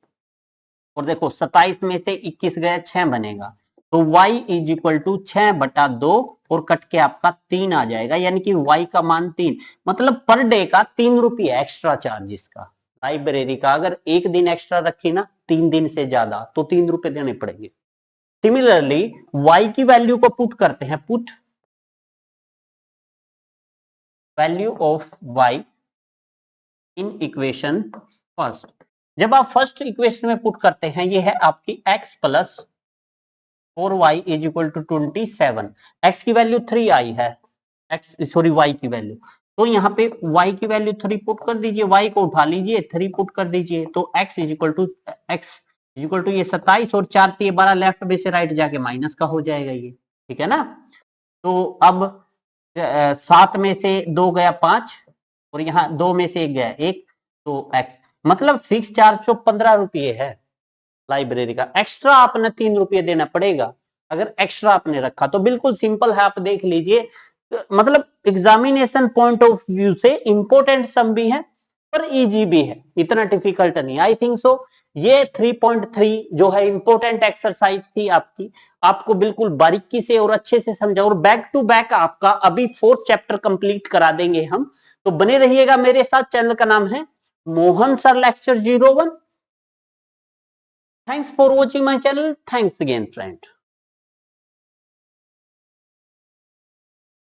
और देखो 27 में से 21 गया, 6 बनेगा। तो y इज इक्वल टू 6/2 और कट के आपका 3 आ जाएगा, यानी कि y का मान 3, मतलब पर डे का 3 रुपये एक्स्ट्रा चार्ज इसका लाइब्रेरी का। अगर एक दिन एक्स्ट्रा रखी ना 3 दिन से ज्यादा तो 3 रुपये देने पड़ेंगे। सिमिलरली y की वैल्यू को पुट करते हैं, put value of y in equation first. जब आप फर्स्ट इक्वेशन में पुट करते हैं, ये है आपकी x plus 4y is equal to 27। x की वैल्यू 3 आई है, y की वैल्यू, तो यहाँ पे y की वैल्यू 3 पुट कर दीजिए, y को उठा लीजिए, 3 पुट कर दीजिए, तो x इज इक्वल टू ये 27 और 4 3 12, लेफ्ट में से राइट जाके माइनस का हो जाएगा ये, ठीक है ना। तो अब 7 में से 2 गया 5 और यहाँ 2 में से 1 गया 1, तो x मतलब फिक्स चार्ज तो 15 रुपये है लाइब्रेरी का। एक्स्ट्रा आपने 3 रुपये देना पड़ेगा अगर एक्स्ट्रा आपने रखा, तो बिल्कुल सिंपल है, आप देख लीजिए। मतलब एग्जामिनेशन पॉइंट ऑफ व्यू से इंपॉर्टेंट सम भी है पर इजी भी है, इतना डिफिकल्ट नहीं आई थिंक सो। ये 3.3 जो है इंपॉर्टेंट एक्सरसाइज थी आपकी, आपको बिल्कुल बारीकी से और अच्छे से समझा, और बैक टू बैक आपका अभी 4th चैप्टर कंप्लीट करा देंगे हम। तो बने रहिएगा मेरे साथ, चैनल का नाम है Mohan sir lecture 01। Thanks for watching my channel. Thanks again, friend.